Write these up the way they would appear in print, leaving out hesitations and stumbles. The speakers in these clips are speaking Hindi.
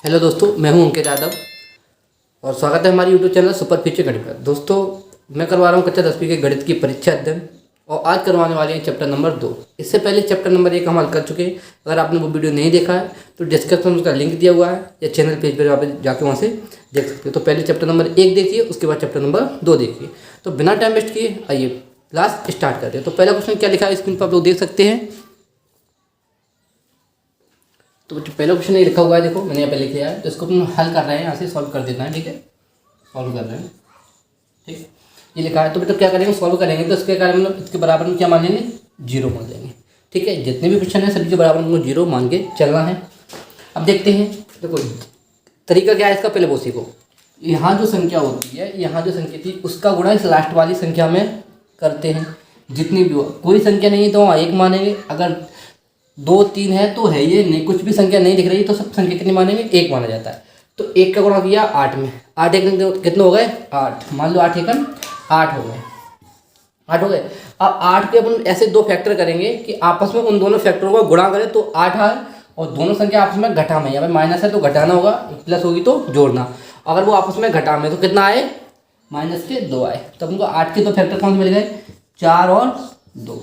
हेलो दोस्तों, मैं हूं अंकित यादव और स्वागत है हमारे यूट्यूब चैनल सुपर फ्यूचर गणित पर। दोस्तों, मैं करवा रहा हूं कक्षा 10वीं के गणित की परीक्षा अध्ययन और आज करवाने वाले हैं चैप्टर नंबर 2। इससे पहले चैप्टर नंबर 1 हम हल कर चुके हैं। अगर आपने वो वीडियो नहीं देखा है तो डिस्क्रिप्शन में उसका लिंक दिया हुआ है या चैनल पेज पर आप जाकर वहाँ से देख सकते हो। तो पहले चैप्टर नंबर 1 देखिए, उसके बाद चैप्टर नंबर 2 देखिए। तो बिना टाइम वेस्ट किए आइए क्लास स्टार्ट करते हैं। तो पहला क्वेश्चन क्या लिखा है स्क्रीन पर आप लोग देख सकते हैं। तो बच्चों पहला क्वेश्चन ये लिखा हुआ है, देखो मैंने यहाँ पे लिख लिया है। तो इसको हम हल कर रहे हैं, यहाँ से सॉल्व कर देना है। ठीक है, सॉल्व कर रहे हैं। ठीक, ये लिखा है। तो बेटा क्या करेंगे, सॉल्व करेंगे तो इसके कारण मतलब इसके बराबर में क्या मान लेंगे, 0 मान लेंगे। ठीक है, जितने भी क्वेश्चन है सभी के बराबर में 0 मान के चलना है। अब देखते हैं, देखो तरीका क्या है इसका, पहले वो सीखो। यहाँ जो संख्या होती है, यहाँ जो संख्या थी उसका गुणा इस लास्ट वाली संख्या में करते हैं। जितनी भी हो, कोई संख्या नहीं है तो वहाँ 1 मानेंगे। अगर 2 3 है तो है ये नहीं, कुछ भी संख्या नहीं दिख रही तो सब संख्या कितनी मानेंगे, 1 माना जाता है। तो 1 का गुणा किया 8 में, 8 एक कितने हो गए, 8। मान लो 8 एकम 8 हो गए, 8 हो गए। अब 8 के अपन ऐसे 2 फैक्टर करेंगे कि आपस में उन दोनों फैक्टरों को गुणा करें तो 8 आए और दोनों संख्या आपस में घटा में, यहाँ पे माइनस है तो घटाना होगा, प्लस होगी तो जोड़ना। अगर वो आपस में घटा में तो कितना आए, माइनस के 2 आए। तो हमको 8 के 2 फैक्टर कौन से मिल गए, 4 और 2।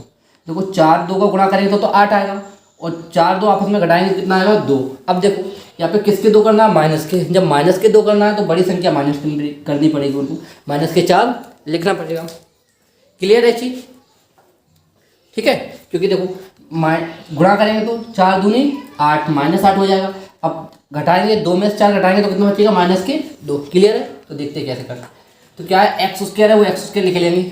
देखो 4 2 का गुणा करेंगे तो 8 आएगा और 4 2 आपस में घटाएंगे तो कितना आएगा, 2। अब देखो यहाँ पे किसके 2 करना है, माइनस के। जब माइनस के 2 करना है तो बड़ी संख्या माइनस करनी पड़ेगी, उनको माइनस के 4 लिखना पड़ेगा। क्लियर है चीज, ठीक है। क्योंकि देखो गुणा करेंगे तो 4 दूनी 8, माइनस 8 हो जाएगा। अब घटाएंगे 2 में से 4 घटाएंगे तो कितना बचेगा, माइनस के 2। क्लियर है, तो देखते हैं कैसे करना। तो क्या है, एक्स स्क्वायर है वो एक्स स्क्वायर लिख लेंगे।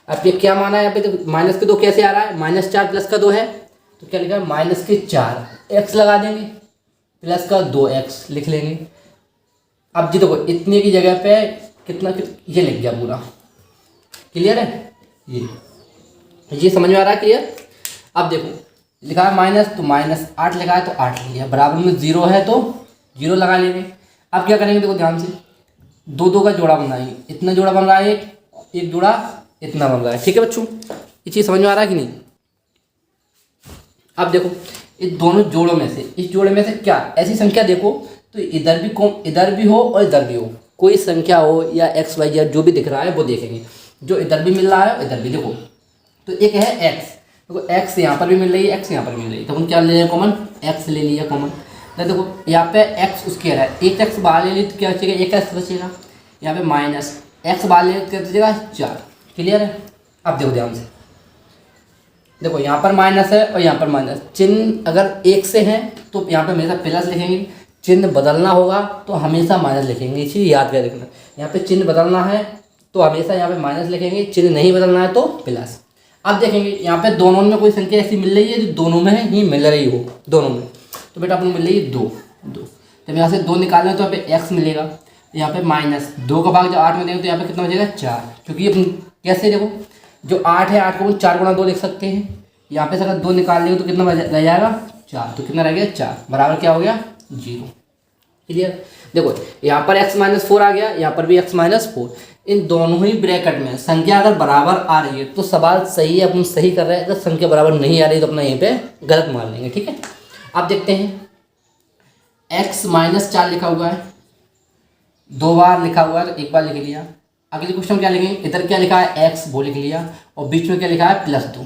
अब ये क्या माना है यहाँ पे, तो माइनस के 2 कैसे आ रहा है, -4 प्लस का 2 है तो क्या लिखा है, माइनस के 4 एक्स लगा देंगे, प्लस का 2x लिख लेंगे। अब जी देखो इतने की जगह पे कितना ये लिख गया पूरा। क्लियर है, ये समझ में आ रहा है, क्लियर। अब देखो लिखा है माइनस, तो -8 लिखा है तो 8 लिख लिया, बराबर में 0 है तो 0 लगा लेंगे। अब क्या करेंगे, देखो ध्यान से 2 2 का जोड़ा बनाएंगे। इतना जोड़ा बन रहा है, एक जोड़ा इतना बन रहा है। ठीक है बच्चों, ये चीज़ समझ में आ रहा है कि नहीं। अब देखो इस दोनों जोड़ों में से, इस जोड़े में से क्या ऐसी संख्या देखो तो इधर भी हो और इधर भी हो, कोई संख्या हो या एक्स वाई जेड जो भी दिख रहा है वो देखेंगे। जो इधर भी मिल रहा है इधर भी देखो, तो एक है एक्स, देखो एक्स यहाँ पर भी मिल रही है, एक्स यहाँ पर भी मिल रही है, तो हम क्या ले लिया कॉमन, एक्स ले लिया कॉमन। तो देखो यहाँ पे एक्स स्क्वायर है, एक एक्स बाहर ले ली तो क्या बचेगा, एक एक्स बचेगा। यहाँ पे माइनस एक्स बाहर ले तो क्या बचेगा, 4। क्लियर है। अब देखो ध्यान से, देखो यहाँ पर माइनस है और यहाँ पर माइनस, चिन्ह अगर एक से है तो यहाँ पे हमेशा प्लस लिखेंगे, चिन्ह बदलना होगा तो हमेशा माइनस लिखेंगे। इसी याद कर रखना, यहाँ पे चिन्ह बदलना है तो हमेशा यहाँ पे माइनस लिखेंगे, चिन्ह नहीं बदलना है तो प्लस। अब देखेंगे यहाँ पे दोनों में कोई संख्या ऐसी मिल रही है जो दोनों में ही मिल रही हो, दोनों में, तो बेटा अपन मिल रही है 2 2। जब यहाँ से 2 निकालें तो यहाँ पे एक्स मिलेगा, यहाँ पे माइनस 2 का भाग जब 8 में देंगे तो यहाँ पे कितना बचेगा, 4। क्योंकि अपन कैसे देखो जो 8 है 8 को 4 गुणा 2 लिख सकते हैं। यहाँ पे से अगर 2 निकाल लेंगे तो कितना रह जाएगा, 4। तो कितना रह गया, 4 बराबर क्या हो गया, 0। क्लियर। देखो यहाँ पर x-4 आ गया, यहाँ पर भी x-4। इन दोनों ही ब्रैकेट में संख्या अगर बराबर आ रही है तो सवाल सही है, अपन सही कर रहे हैं। अगर संख्या बराबर नहीं आ रही तो अपना यहीं पे गलत मान लेंगे। ठीक है, अब देखते हैं x-4 लिखा हुआ है, 2 बार लिखा हुआ है, 1 बार लिख लिया। अगले क्वेश्चन क्या लिखेंगे, इधर क्या लिखा है x वो लिख लिया और बीच में क्या लिखा है +2।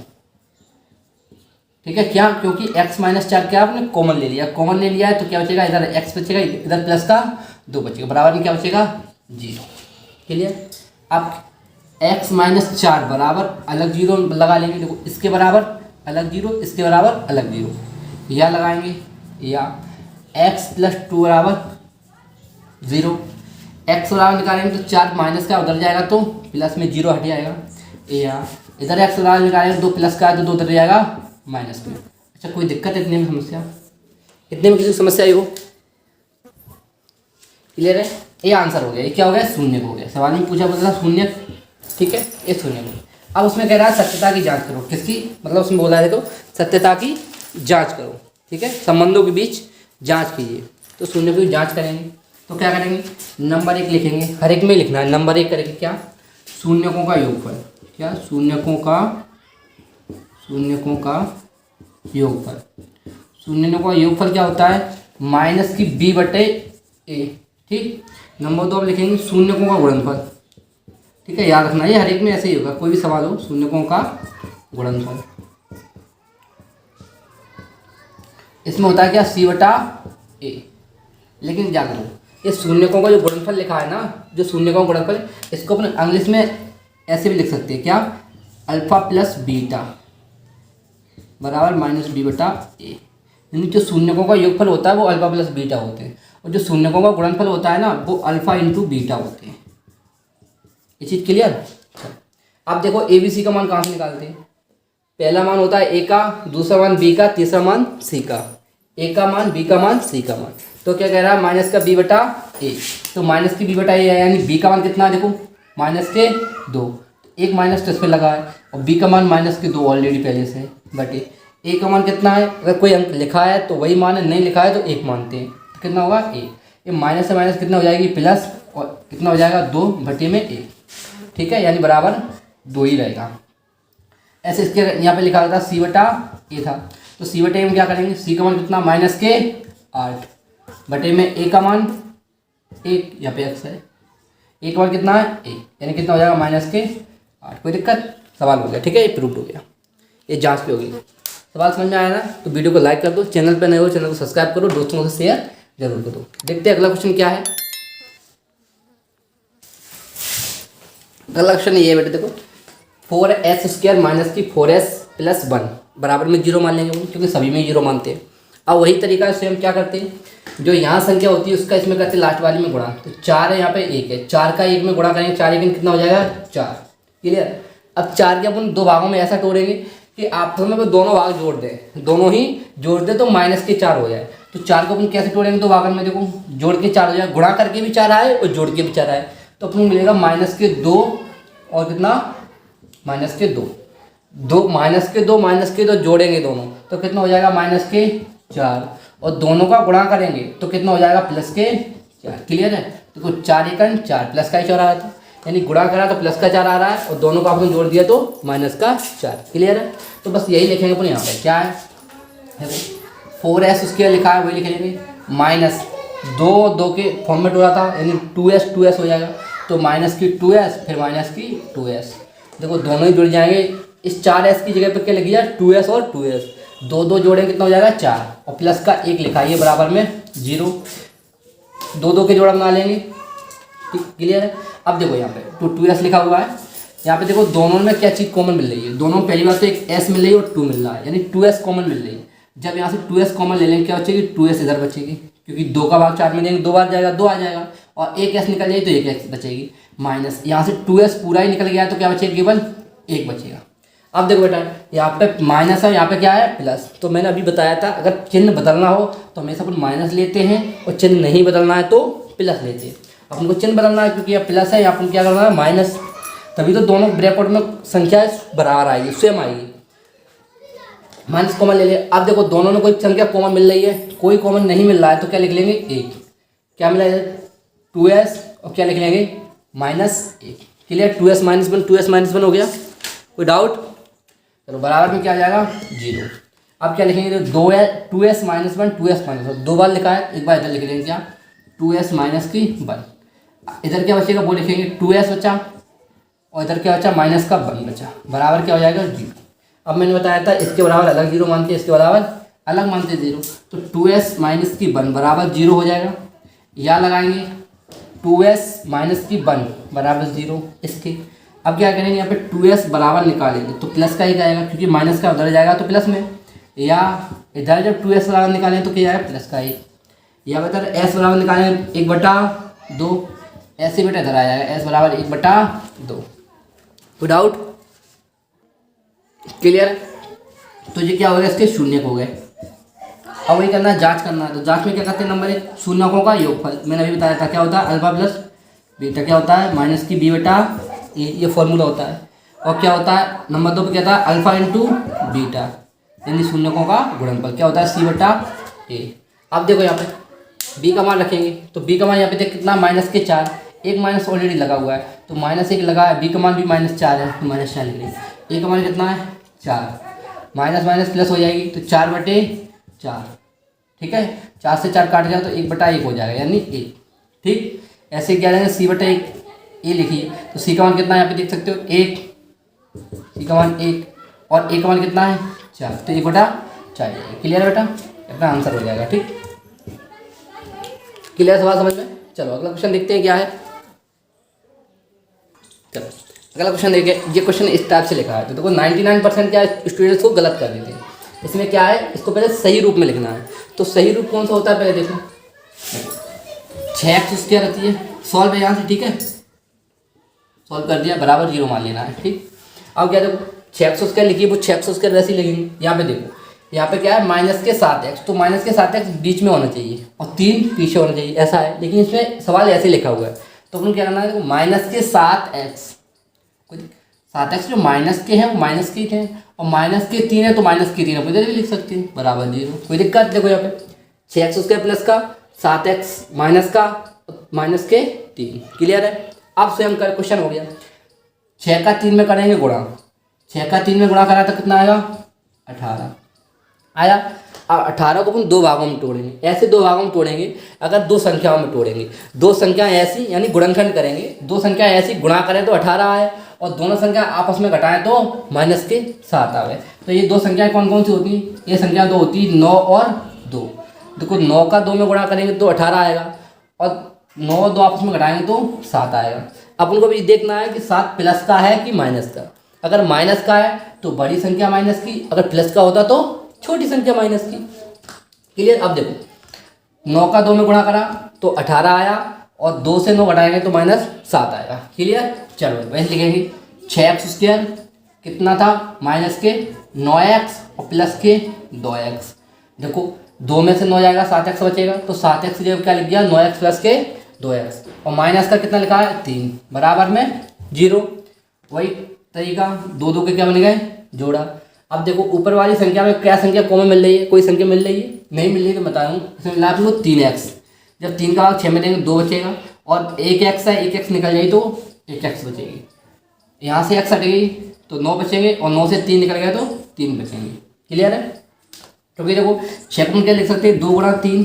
ठीक है, क्या, क्योंकि x-4 क्या आपने कॉमन ले लिया, कॉमन ले लिया है तो क्या बचेगा, इधर x बचेगा, इधर प्लस का 2 बचेगा, बराबर में क्या बचेगा, 0। क्लियर। अब x-4 बराबर अलग 0 लगा लेंगे। देखो इसके बराबर अलग 0, इसके बराबर अलग 0, या लगाएंगे, या x + 2 बराबर 0। x बराबर निकालेंगे तो 4 माइनस का उधर जाएगा तो प्लस में 0 हट जाएगा, या इधर x बराबर निकालेंगे 2 प्लस का है तो 2 उधर जाएगा माइनस में। अच्छा, कोई दिक्कत है इतने में, समस्या इतने में किसी समस्या आई हो। क्लियर है, ये आंसर हो गया। ये क्या हो गया, शून्य हो गया। सवाल में पूछा बोला शून्य, ठीक है, ये शून्य हो गया। अब उसमें कह रहा है सत्यता की जांच करो, किसकी, मतलब उसमें बोला है देखो सत्यता की जांच करो। ठीक है, संबंधों के बीच जांच कीजिए। तो शून्य की जांच करेंगे तो क्या करेंगे, नंबर 1 लिखेंगे, हर एक में लिखना है। नंबर 1 करेंगे क्या, शून्यकों का योगफल, क्या, शून्यकों का योगफल। शून्यों का योगफल क्या होता है, -b/a ए। ठीक, नंबर 2 आप लिखेंगे शून्यकों का गुणनफल। ठीक है, याद रखना ये हर एक में ऐसे ही होगा, कोई भी सवाल हो, शून्यकों का गुणनफल। इसमें होता है क्या, C/A। लेकिन क्या करो, ये शून्यकों का जो गुणनफल लिखा है ना, जो शून्यकों का गुणनफल, इसको अपने इंग्लिश में ऐसे भी लिख सकते हैं क्या, अल्फा प्लस बीटा बराबर -B/A। यानी जो शून्यकों का योगफल होता है वो अल्फा प्लस बीटा होते हैं, और जो शून्यकों का गुणनफल होता है ना वो अल्फा इंटू बीटा होते हैं। ये चीज़ क्लियर। अब देखो ABC का मान कहाँ से निकालते हैं, पहला मान होता है A का, दूसरा मान B का, तीसरा मान C का। A का मान, B का मान, C का मान। तो क्या कह रहा है, माइनस का B/A। तो माइनस की B/A है, यानी B का मान कितना है, देखो -2। एक माइनस तो इस पर लगा है, और B का मान -2 ऑलरेडी पहले से है, बटे A का मान कितना है, अगर कोई अंक लिखा है तो वही मान है, नहीं लिखा है तो 1 मानते हैं, तो कितना होगा A। ये माइनस से माइनस कितना हो जाएगी, प्लस, और कितना हो जाएगा 2/1। ठीक है, यानी बराबर 2 ही रहेगा। ऐसे इसके यहाँ पे लिखा हुआ था C/A था, तो C/A में क्या करेंगे, C का मान कितना, -8 बटे में A का मान 1, यहाँ पे x है, A का मान कितना है 1, यानी कितना हो जाएगा -8। कोई दिक्कत, सवाल हो गया। ठीक है, ये प्रूफ हो गया, ये जांच पे होगी। सवाल समझ में आया ना, तो वीडियो को लाइक कर दो, चैनल पे नए हो चैनल को सब्सक्राइब करो, दोस्तों से शेयर जरूर करो। देखते हैं अगला क्वेश्चन क्या है। अगला क्वेश्चन ये है बेटे, देखो 4s² - 4s+1 बराबर में 0 मान लेंगे, क्योंकि सभी में 0 मानते हैं। अब वही तरीका से हम क्या करते हैं, जो यहाँ संख्या होती है उसका इसमें करते हैं लास्ट वाली में गुणा। तो 4 है, यहाँ पे 1 है, 4 का 1 में गुणा करेंगे, 4 1 कितना हो जाएगा 4। क्लियर। अब 4 के अपन 2 भागों में ऐसा तोड़ेंगे कि आप में दोनों भाग जोड़ दें, दोनों ही जोड़ दें तो -4 हो जाए। तो 4 को अपन कैसे तोड़ेंगे, 2 भागों में, देखो जोड़ के 4 हो जाए, गुणा करके भी 4 आए और जोड़ के भी 4 आए, तो अपन मिलेगा -2 और कितना -2 -2 जोड़ेंगे दोनों तो कितना हो जाएगा -4, और दोनों का गुणा करेंगे तो कितना हो जाएगा +4। क्लियर है। देखो 4 एकन 4 प्लस का ही 4 आ रहा था, यानी गुणा करा तो प्लस का 4 आ रहा है, और दोनों का आपने जोड़ दिया तो -4। क्लियर है। तो बस यही लिखेंगे अपन यहाँ पे, क्या है 4s² लिखा है वही लिखेंगे, -2 के फॉर्म में जोड़ा था, यानी 2s हो जाएगा, तो -2s फिर -2s। देखो दोनों ही जुड़ जाएंगे, इस 4s की जगह पे क्या लिख दिया 2s और 2s, 2 जोड़े कितना हो जाएगा 4, और प्लस का 1 लिखा है, ये बराबर में 0, 2 के जोड़ा बना लेंगे। ठीक, क्लियर है। अब देखो यहाँ पे तो 2s लिखा हुआ है, यहाँ पे देखो दोनों में क्या चीज़ कॉमन मिल रही है, दोनों में पहली बात तो एक s मिल रही है और 2 मिल रहा है, यानी 2s कॉमन मिल रही है। जब यहाँ से 2s कॉमन ले लेंगे क्या बचेगी, 2s इधर बचेगी, क्योंकि 2 का भाग 4 में देंगे 2 बार जाएगा 2 आ जाएगा, और एक s निकल जाएगी तो एक x बचेगी, माइनस यहाँ से 2s पूरा ही निकल गया तो क्या बचेगा, केवल 1 बचेगा। अब देखो बेटा यहाँ पे माइनस है, यहाँ पे क्या है प्लस, तो मैंने अभी बताया था अगर चिन्ह बदलना हो तो हमेशा अपन माइनस लेते हैं, और चिन्ह नहीं बदलना है तो प्लस लेते हैं। अपन को चिन्ह बदलना है क्योंकि यह प्लस है, यहाँ पर क्या करना है माइनस, तभी तो दोनों ब्रैकेट में संख्या बराबर आएगी, सेम आएगी। माइनस कॉमन ले ले। अब देखो दोनों में कोई संख्या कॉमन मिल रही है, कोई कॉमन नहीं मिल रहा है तो क्या लिख लेंगे 1, क्या मिला है 2s, और क्या लिख लेंगे -1। क्लियर। 2s -1 हो गया, कोई डाउट। चलो बराबर में क्या आ जाएगा 0। अब क्या लिखेंगे, 2s -1 2s -1 2 बार लिखा है, एक बार इधर लिख लेंगे क्या 2s -1, इधर क्या बचेगा वो लिखेंगे 2s बचा, और इधर क्या बचा -1 बचा, बराबर क्या हो जाएगा 0। अब मैंने बताया था इसके बराबर अलग 0 मानते हैं, इसके बराबर अलग मानते 0, तो 2s -1 बराबर 0 हो जाएगा, या लगाएंगे 2s -1 बराबर 0 इसके। अब क्या करेंगे यहाँ पे 2s बराबर निकालेंगे तो प्लस का ही आएगा, क्योंकि माइनस का उधर जाएगा तो प्लस में, या इधर जब 2s बराबर निकालें तो क्या आएगा प्लस का ही, या इधर s बराबर निकालें 1/2, ऐसे बेटा इधर आ जाएगा s बराबर 1/2। कोई डाउट। क्लियर। तो ये क्या हो गया, इसके शून्यक हो गए। अब वही करना है, जांच करना है, तो जांच में क्या करते हैं, नंबर 1 शून्यकों का योगफल, मैंने अभी बताया था क्या होता है अल्फा प्लस बीटा, क्या होता है -B/, ये फॉर्मूला होता है। और क्या होता है नंबर 2 पे क्या था अल्फा इंटू बीटा, यानी शून्यकों का गुणनफल, क्या होता है C/A। अब देखो यहाँ पे b का मान रखेंगे, तो b का मान यहाँ पे देख कितना -4, एक माइनस ऑलरेडी लगा हुआ है, तो -1 लगा है, b का मान भी -4 है, तो -4 लिख लेंगे। a का मान कितना है 4, माइनस माइनस प्लस हो जाएगी तो 4/4। ठीक है, 4 से 4 काट जाए तो 1/1 हो जाएगा, यानी 1। ठीक। ऐसे क्या रहेगा, सी बटा एक, ये लिखिए। तो सी का मान कितना है यहाँ पे देख सकते हो, एक, सी का मान एक, और ए का मान कितना है 4, तो 1/4। क्लियर है बेटा, अपना आंसर हो जाएगा। ठीक, क्लियर सवाल समझ में। चलो अगला क्वेश्चन देखते हैं क्या है। चलो अगला क्वेश्चन देखिए, ये क्वेश्चन इस टाइप से लिखा है। तो देखो 99% क्या स्टूडेंट्स को गलत कर देते हैं। इसमें क्या है, इसको पहले सही रूप में लिखना है। तो सही रूप कौन सा होता है, पहले देखो 6x क्या रहती है, सॉल्व है यहाँ से। ठीक है, सॉल्व कर दिया, बराबर 0 मान लेना है। ठीक, अब क्या देखो 6x लिखिए, वो 6x वैसे ही लिखेंगे। यहाँ पे देखो, यहाँ पे क्या है माइनस के 7x, तो माइनस के 7x बीच में होना चाहिए और 3 पीछे होना चाहिए, ऐसा है। लेकिन इसमें सवाल ऐसे लिखा हुआ है, तो अपन क्या करना है, देखो माइनस के 7x, 7x जो माइनस के हैं वो माइनस के थे, और माइनस के 3 है तो माइनस के 3 है, इधर भी लिख सकते हैं, बराबर 0। कोई दिक्कत देखो यहाँ पे 6x प्लस का, 7x माइनस का, माइनस के 3। क्लियर है। अब स्वयं कर क्वेश्चन हो गया, 6 का 3 में करेंगे गुणा, 6 का 3 में गुणा करा तो कितना आएगा 18 आया। अब 18 को अपन 2 भागों में तोड़ेंगे, ऐसे 2 भागों में तोड़ेंगे। अगर 2 संख्याओं में तोड़ेंगे, 2 संख्या ऐसी यानी गुणनखंड करेंगे, 2 संख्या ऐसी गुणा करें तो 18 आए, और दोनों संख्या आपस में घटाएं तो माइनस के 7 आवे। तो ये 2 संख्याएं कौन कौन सी होती हैं, ये संख्या 2 होती है 9 और 2। देखो 9 का 2 में गुणा करेंगे तो 18 आएगा, और 9 और 2 आपस में घटाएंगे तो 7 आएगा। अब उनको भी देखना है कि 7 प्लस का है कि माइनस का। अगर माइनस का है तो बड़ी संख्या माइनस की, अगर प्लस का होता तो छोटी संख्या माइनस की। क्लियर। अब देखो 9 का 2 में गुणा करा तो 18 आया, और 2 से 9 घटाएंगे तो -7 आएगा। क्लियर। चलो वैसे लिखेंगे 6x² कितना था, माइनस के 9x और प्लस के 2x। देखो 2 में से 9 जाएगा 7x बचेगा, तो 7x की जगह क्या लिख दिया 9x प्लस के 2x, और माइनस का कितना लिखा है 3, बराबर में 0। वही तरीका 2 2 के क्या बन गए जोड़ा। अब देखो ऊपर वाली संख्या में क्या संख्या कॉमन मिल रही है, कोई संख्या मिल रही है, नहीं मिल रही है तो बता दूँ। इसमें मिला आप लोग 3x, जब 3 का भाग 6 में देंगे 2 बचेगा, और 1x है, 1x निकल जाएगी तो 1x बचेगी, यहाँ से x हटेगी तो 9 बचेंगे, और 9 से 3 निकल गया तो 3 बचेंगे। क्लियर है। तो फिर देखो 6 को क्या लिख सकते हैं 2 गुणा 3,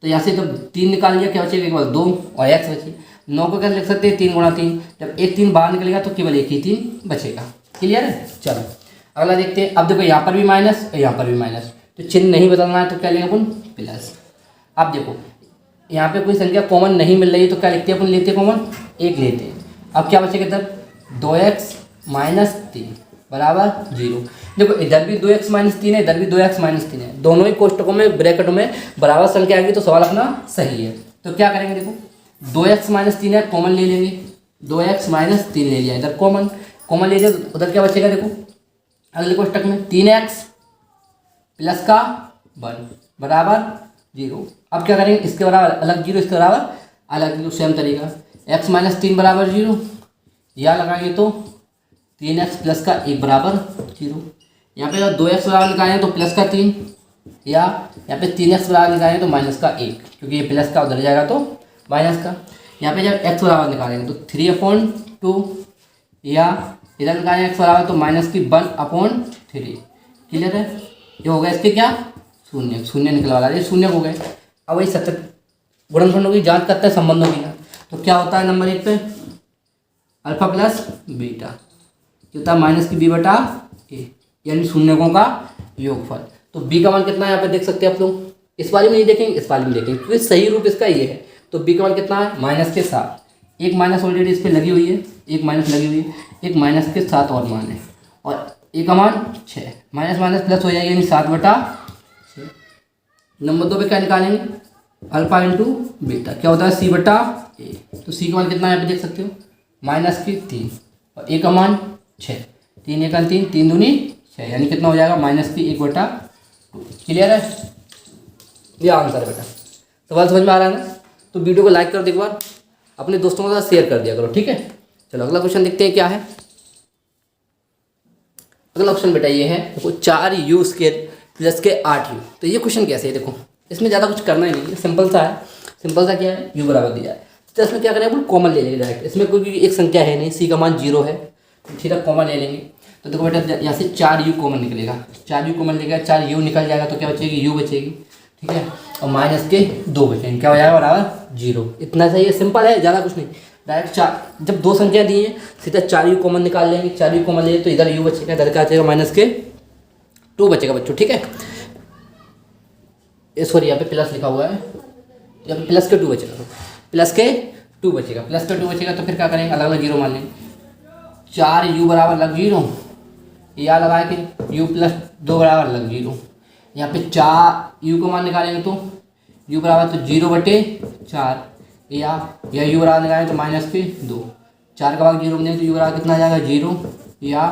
तो यहाँ से जब 3 निकाल लिया क्या बचेगा, एक बार 2 और x बचे। 9 को क्या लिख सकते हैं 3 गुणा 3, जब एक 3 बाहर निकलेगा तो केवल एक ही 3 बचेगा। क्लियर है। चलो अगला देखते हैं। अब देखो यहाँ पर भी माइनस और यहाँ पर भी माइनस, तो चिन्ह नहीं बदलना है तो क्या लेंगे अपन प्लस। अब देखो यहाँ पे कोई संख्या कॉमन नहीं मिल रही है तो क्या लिखते हैं अपन, लेते हैं कॉमन 1 लेते हैं। अब क्या बचेगा इधर 2x - 3 बराबर 0। देखो इधर भी 2x - 3 है, इधर भी 2x - 3 है, दोनों ही कोष्टकों में ब्रैकेटों में बराबर संख्या आएगी तो सवाल अपना सही है। तो क्या करेंगे, देखो 2x - 3 है, कॉमन ले लेंगे, 2x - 3 ले लिया, इधर कॉमन ले लिया, तो उधर क्या बचेगा देखो अगले कोष्टक में 3x प्लस का 1 बराबर 0। अब क्या करेंगे, इसके बराबर अलग 0, इसके बराबर अलग 0, सेम तरीका x - 3 बराबर 0, या लगाएंगे तो 3x प्लस का 1 बराबर 0। यहाँ पे जब 2x बराबर निकालेंगे तो प्लस का 3, या यहाँ पे 3x बराबर निकालेंगे तो माइनस का 1, क्योंकि ये प्लस का उधर जाएगा तो माइनस का। यहाँ पे जब x बराबर निकालेंगे तो 3/2, या इधर निकालेंगे x बराबर तो माइनस की 1/3। क्लियर है। ये हो गया इसके क्या शून्य, शून्य निकल वाला, ये शून्य हो गए। अब वही सत्य गुणनखंडों की जांच करते हैं संबंधों की ना, तो क्या होता है नंबर 1 पे अल्फा प्लस बीटा, होता है माइनस की b/a, यानी शून्यकों का योगफल। तो b का मान कितना है यहाँ पे देख सकते हैं आप लोग, इस वाले में नहीं देखेंगे, इस वाले में देखेंगे, क्योंकि सही रूप इसका ये है। तो b का मान कितना है -7, एक माइनस ऑलरेडी इस पर लगी हुई है, एक माइनस लगी हुई है, एक माइनस के 7 और मान है, और a का मान 6, माइनस माइनस प्लस हो जाएगा, यानी 7/6। नंबर 2 पे क्या निकालेंगे अल्फा इंटू बीटा, क्या होता है c/a। तो c का मान कितना है यहाँ पे देख सकते हो -3, और a का मान 6, 3 1 3, 3 दूनी 6, यानी कितना हो जाएगा -1/2। क्लियर है। ये आंसर है बेटा। सवाल समझ में आ रहा है ना, तो वीडियो को लाइक कर दो एक बार, अपने दोस्तों के साथ शेयर कर दिया करो। ठीक है। चलो अगला क्वेश्चन देखते हैं क्या है। अगला क्वेश्चन बेटा ये है, देखो 4u² प्लस के 8u। तो ये क्वेश्चन कैसे है, देखो इसमें ज़्यादा कुछ करना ही नहीं है, सिंपल सा है। सिंपल सा क्या है, u बराबर दिया है, तो इसमें क्या करें अपन कॉमन ले लेंगे डायरेक्ट। इसमें कोई एक संख्या है नहीं, c का मान 0 है, तो सीधा कॉमन ले लेंगे। तो देखो बेटा यहाँ से 4u कॉमन निकलेगा, 4u कॉमन लेगा, 4u निकल जाएगा तो क्या बचेगी u बचेगी। ठीक है। और माइनस के 2 बचेंगे, क्या हो जाएगा बराबर 0। इतना सही है, सिंपल है, ज़्यादा कुछ नहीं। डायरेक्ट 4, जब 2 संख्या दी हैं सीधा 4 यू कॉमन निकाल लेंगे। 4 यू कॉमन ले तो इधर यू बचेगा, इधर क्या बचेगा माइनस के 2 बचेगा बच्चों, ठीक है। सॉरी यहाँ पे प्लस लिखा हुआ है, यहाँ पे प्लस के 2 बचेगा, प्लस के 2 बचेगा, प्लस के 2 बचेगा तो फिर क्या करेंगे, अलग अलग जीरो मान लेंगे। 4 यू बराबर अलग 0, या लगाए कि यू प्लस 2 बराबर अलग 0। यहाँ पे 4 यू को मान निकालेंगे तो यू बराबर तो 0/4, या यू बराबर निकालेंगे तो माइनस के 2। 4 का भाग 0 बनेगा तो यू बराबर कितना आ जाएगा 0, या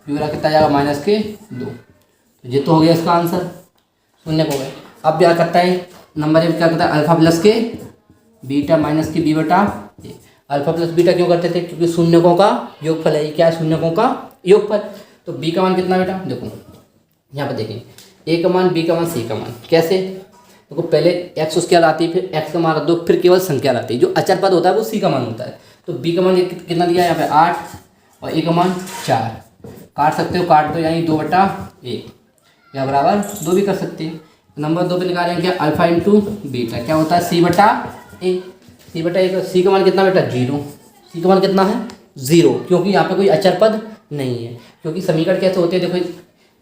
यू बराबर कितना आ जाएगा माइनस के 2। तो ये तो हो गया इसका आंसर, शून्य हो गए। अब क्या करता है नंबर एक, क्या करता है अल्फा प्लस के बीटा माइनस के बी बटा ए। अल्फा प्लस बीटा क्यों करते थे, क्योंकि शून्यकों का योगफल है, ये क्या है शून्यकों का योगफल। तो बी का मान कितना बेटा, देखो यहाँ पर देखें, ए का मान, बी का मान, सी का मान। कैसे, देखो पहले एक्स उसके बाद आती है, फिर एक्स का मान रख दो, फिर केवल संख्या आती है। जो अचर पद होता है वो सी का मान होता है। तो बी का मान कितना दिया है यहाँ पे 8 और ए का मान 4। काट सकते हो, काट दो, यानी 2/1 या बराबर 2 भी कर सकते हैं। नंबर 2 पे निकालेंगे क्या, अल्फा इंटू बीटा, क्या होता है C/A। C/A का सी का मान कितना बेटा 0, सी का मान कितना है 0, क्योंकि यहाँ पे कोई अचर पद नहीं है। क्योंकि समीकरण कैसे होते हैं, देखो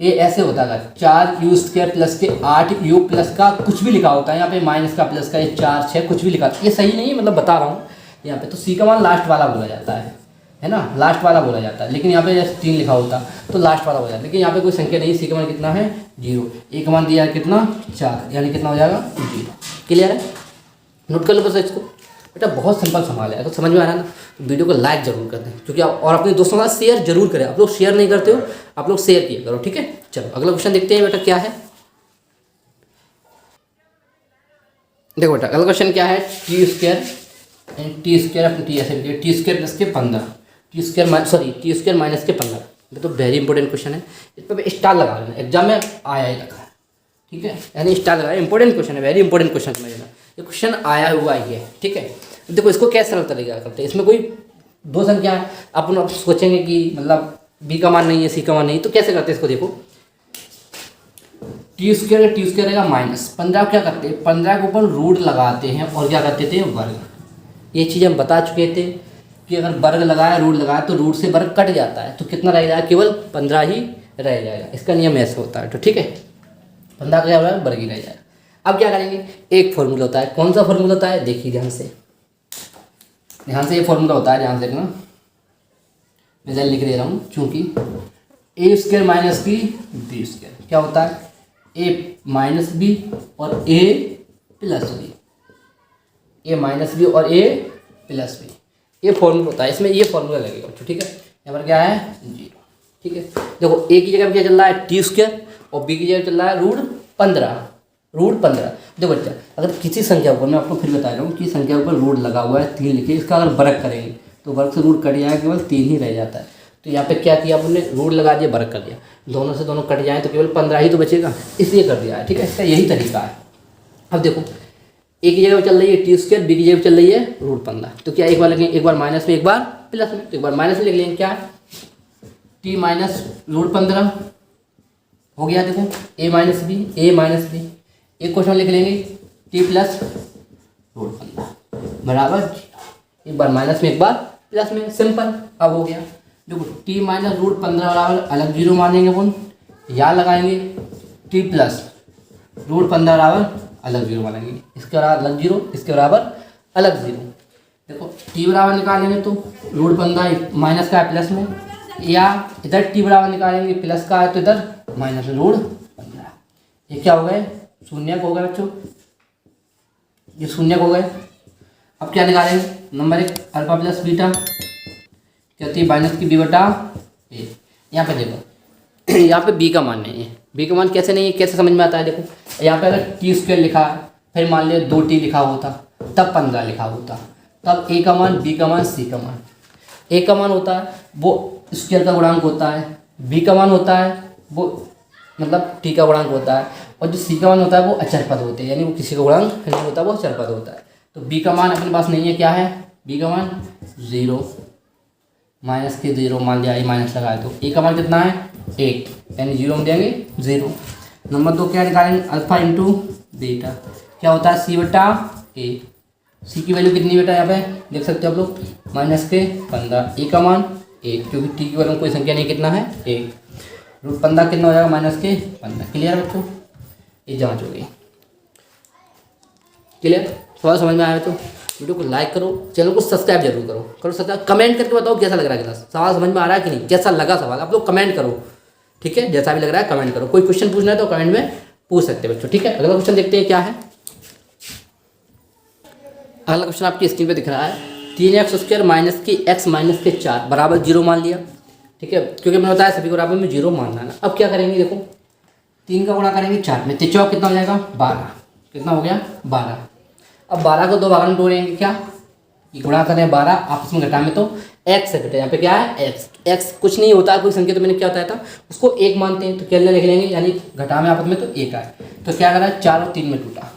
ये ऐसे होता है, 4u² प्लस के 8u प्लस का कुछ भी लिखा होता है, यहाँ पे माइनस का प्लस का, ये 4 6 कुछ भी लिखा, ये सही नहीं है, मतलब बता रहा हूँ यहाँ पे। तो सी का मान लास्ट वाला बोला जाता है ना, लास्ट वाला बोला जाता है। लेकिन यहाँ पे जैसे 3 लिखा होता तो लास्ट वाला हो जाता है, लेकिन यहाँ पे कोई संख्या नहीं। सी का मान कितना है 0, ए का मान दिया है कितना 4, यानी कितना हो जाएगा 0। क्लियर है, नोट कर लो बस इसको बेटा, बहुत सिंपल सवाल है। तो समझ में आ रहा है ना, वीडियो को लाइक जरूर कर दें, क्योंकि आप और अपने दोस्तों के साथ शेयर जरूर करें। आप लोग शेयर नहीं करते हो, आप लोग शेयर किया करो, ठीक है। चलो अगला क्वेश्चन देखते हैं बेटा, क्या है। देखो बेटा अगला क्वेश्चन क्या है, t² अपनी टी ऐसे लिखिए, t² प्लस के 15, t² माइनस के 15। ये तो वेरी इंपॉर्टेंट क्वेश्चन है, इस पर स्टार लगा लेना, एग्जाम में आया ही लगा, ठीक है, यानी स्टार लगा, इंपॉर्टेंट क्वेश्चन है, वेरी इंपॉर्टेंट क्वेश्चन समझ लेना। ये क्वेश्चन आया हुआ ही है, ठीक है। देखो इसको कैसे सरल तरीका करते हैं, इसमें कोई 2 संख्या अपन आप सोचेंगे कि मतलब बी का मान नहीं है, सी का मान नहीं, तो कैसे करते हैं इसको, देखो t² रहेगा माइनस 15, क्या करते हैं 15 के ऊपर रूट लगाते हैं और क्या करते थे वर्ग। ये चीज़ हम बता चुके थे कि अगर वर्ग लगाया, रूट लगाया तो रूट से वर्ग कट जाता है, तो कितना रह जाएगा, केवल 15 ही रह जाएगा। इसका नियम ऐसा होता है, तो ठीक है 15 का क्या होगा वर्ग ही रह जाएगा। अब क्या करेंगे, एक फॉर्मूला होता है, कौन सा फॉर्मूला होता है, देखिए ध्यान से ये फॉर्मूला होता है, ध्यान से देखना, मैं जल्द लिख दे रहा हूँ, चूँकि a² माइनस की b², क्या होता है a माइनस बी और a plus B, a minus B और a प्लस बी, ये फॉर्मूला होता है। इसमें ये फॉर्मूला लगेगा, ठीक है। यहाँ पर क्या है 0, ठीक है। देखो a की जगह क्या चल रहा है t² और b की जगह चल रहा है रूट 15। देखो बच्चा, अगर किसी संख्या ऊपर, मैं आपको फिर बता रहा हूँ कि संख्या ऊपर रूट लगा हुआ है 3 लिखे, इसका अगर वर्ग करेंगे तो वर्ग से रूट कट जाएगा, केवल 3 ही रह जाता है। तो यहाँ पे क्या किया आपने, रूट लगा दिया, वर्ग कर दिया, दोनों से दोनों कट जाए तो केवल 15 ही तो बचेगा, इसलिए कर दिया है, ठीक है। इसका यही तरीका है। अब देखो ए की जगह चल रही है t², बी की जगह चल रही है रूट 15, तो क्या एक बार लिखेंगे, एक बार माइनस में एक बार प्लस में, तो एक बार माइनस में लिख लेंगे, क्या t माइनस रूट 15 हो गया। देखो a माइनस बी, एक क्वेश्चन लिख लेंगे t प्लस रूट 15 बराबर 0, एक बार माइनस में एक बार प्लस में, सिंपल। अब हो गया, देखो t माइनस रूट 15 बराबर अलग 0 मानेंगे अपन, या लगाएंगे t प्लस रूट 15 बराबर अलग 0 मानेंगे, इसके बराबर अलग 0, इसके बराबर अलग 0। देखो t बराबर निकालेंगे तो रूट 15 माइनस का है प्लस में, या इधर t बराबर निकालेंगे प्लस का है तो इधर माइनस रूट 15। ये क्या हो गए, शून्यक हो गए बच्चों, ये शून्यक हो गए। अब क्या निकालेंगे, नंबर 1 अल्फा प्लस बीटा, क्या होती है माइनस की b/a। यहाँ पे देखो यहाँ पे b का मान नहीं है, b का मान कैसे नहीं है, कैसे समझ में आता है, देखो यहाँ पे अगर t² लिखा है, फिर मान लिया 2t लिखा होता, तब 15 लिखा होता, तब a का मान, b का मान, c का मान। a का मान होता है वो स्क्वायर का गुणांक होता है, b का मान होता है वो मतलब t का गुणांक होता है, और जो c का मान होता है वो अचर पद होते हैं, यानी वो किसी का गुणांक नहीं होता, वो अचर पद होता है। तो b का मान अपने पास नहीं है, क्या है b का मान 0, माइनस के 0 मान लिया, माइनस लगाए, तो a का मान कितना है 1, यानी 0 में देंगे 0। नंबर 2 क्या निकालेंगे, अल्फा इंटू बीटा, क्या होता है सी बटा ए। सी की वैल्यू कितनी बेटा यहाँ पे देख सकते हो आप लोग, माइनस के 15, ए का मान 1, क्योंकि टी की वैल्यू कोई संख्या नहीं, कितना है 1, रूट 15 कितना हो जाएगा माइनस के 15। क्लियर बच्चों, ये जांच हो गई। क्लियर, सवाल समझ में आया तो वीडियो को लाइक करो, चैनल को सब्सक्राइब जरूर करो सब्सक्राइब, कमेंट करके बताओ कैसा लग रहा है क्लास, सवाल समझ में आ रहा है कि नहीं, कैसा लगा सवाल आप लोग कमेंट करो, ठीक है, जैसा भी लग रहा है कमेंट करो। कोई क्वेश्चन पूछना है तो कमेंट में पूछ सकते हैं बच्चों, ठीक है। अगला क्वेश्चन देखते हैं क्या है। अगला क्वेश्चन आपकी स्क्रीन पे दिख रहा है, 3x² माइनस की x माइनस के 4 बराबर 0 मान लिया, ठीक है, क्योंकि मैंने बताया सभी को बराबर में 0 मानना है। अब क्या करेंगे, देखो 3 का गुणा करेंगे 4 में, 3 चौक कितना हो जाएगा 12, कितना हो गया 12। अब 12 को 2 भाग में तोड़ेंगे, क्या ये गुणा करें 12 आपस में घटा में, तो x है बेटा, यहाँ पे क्या है x कुछ नहीं होता है कोई संख्या, तो मैंने क्या बताया था उसको 1 मानते हैं, तो क्या लिख लेंगे, यानी घटा में आपस में तो 1 आए, तो क्या करा 4 और 3 में टूटा,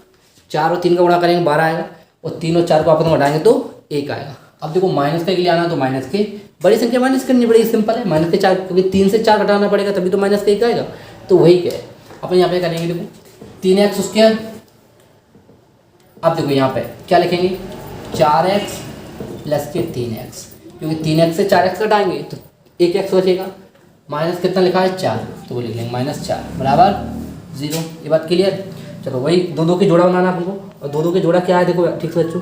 4 और 3 का गुणा करेंगे 12 आएगा, और 3 और 4 को आपस में घटाएंगे तो 1 आएगा। अब देखो माइनस के लिए आना, तो माइनस के बड़ी संख्या माइनस करनी बड़ी सिंपल है, माइनस के 4, क्योंकि 3 से 4 घटाना पड़ेगा तभी तो माइनस के 1 आएगा, तो वही क्या है अपन यहाँ पे करेंगे। देखो 3x², अब देखो यहाँ पे क्या लिखेंगे 4x प्लस के 3x, क्योंकि 3x से 4x घटाएंगे तो 1x बचेगा, माइनस कितना लिखा है 4, तो वो लिख लेंगे -4 बराबर 0। ये बात क्लियर। चलो वही दो की जोड़ा बनाना अपन को, और दो की जोड़ा क्या है देखो ठीक से बच्चों,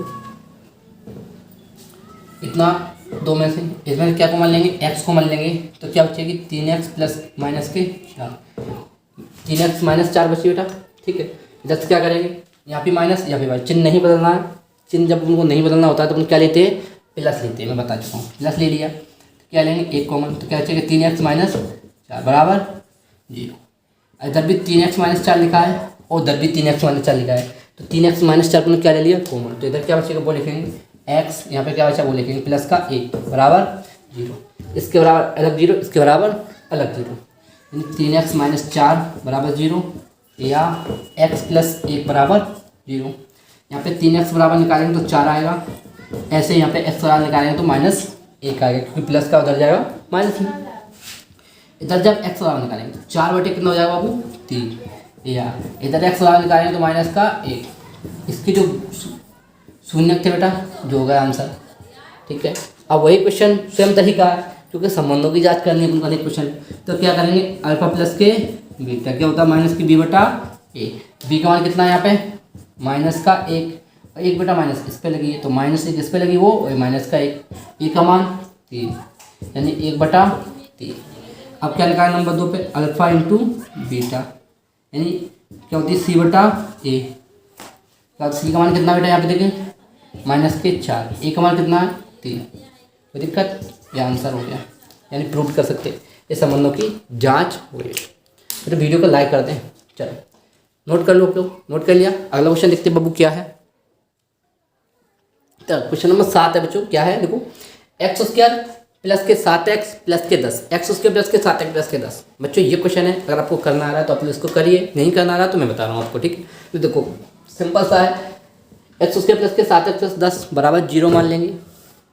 इतना 2 में से इसमें क्या को मान लेंगे x को मान लेंगे, तो क्या बचेगी 3x प्लस माइनस के 4, 3x माइनस 4 बची बेटा, ठीक है। इधर से क्या करेंगे, यहाँ पे माइनस यहाँ पे माइनस, चिन्ह नहीं बदलना है, चिन्ह जब उनको नहीं बदलना होता है तो अपन क्या लेते हैं प्लस लेते हैं, मैं बता चुका हूँ, प्लस ले लिया तो क्या लेंगे 1 कॉमन, तो क्या बचेगा 3x माइनस 4 बराबर 0। इधर भी 3x माइनस 4 लिखा है और उधर भी 3x माइनस 4 लिखा है, तो 3x माइनस 4 को क्या ले लिया कॉमन, तो इधर क्या बचेगा वो लिखेंगे x, यहाँ पे क्या बचा वो लिखेंगे प्लस का 1 बराबर 0, इसके बराबर अलग 0, इसके बराबर अलग 0, यानी 3x माइनस 4 बराबर 0 या x प्लस 1 बराबर 0। यहाँ पे 3x बराबर निकालेंगे तो 4 आएगा, ऐसे यहाँ पे x बराबर निकालेंगे तो -1 आएगा, क्योंकि प्लस का उधर जाएगा माइनस में। इधर जब x बराबर निकालेंगे तो 4 बटे कितना हो जाएगा बाबू 3, या इधर x बराबर निकालेंगे तो माइनस का 1, इसकी जो शून्य थे बेटा जो होगा आंसर, ठीक है। अब वही क्वेश्चन सेम तरीका है, क्योंकि संबंधों की जांच करनी है उनका एक क्वेश्चन, तो क्या करेंगे अल्फा प्लस के बीटा, क्या होता है माइनस की b बटा a, b का मान कितना है यहाँ पे माइनस का 1 बेटा माइनस इस पे लगी है, तो -1 इस पे लगी वो माइनस का 1, a का मान 3, यानी 1 बटा 3। अब क्या लिखा है नंबर 2 पे अल्फा इंटू बीटा, यानी क्या होती है c बटा a, c का मान कितना बेटा यहाँ पे देखें माइनस के 4, a का मान कितना है 3, कोई दिक्कत, ये आंसर हो गया, यानी प्रूव कर सकते ये संबंधों की जांच हो गई। तो वीडियो को लाइक कर दें, चलो नोट कर लो आप लोग, नोट कर लिया। अगला क्वेश्चन देखते हैं बाबू क्या है, तो क्वेश्चन नंबर 7 है बच्चों, क्या है देखो x² प्लस के 7x प्लस के 10, x² प्लस के 7x प्लस के 10। बच्चों ये क्वेश्चन है, अगर आपको करना आ रहा है तो आप इसको करिए, नहीं करना आ रहा तो मैं बता रहा हूँ आपको, ठीक है। तो देखो सिंपल सा है, x² प्लस के 7x प्लस 10 बराबर 0 मान लेंगे,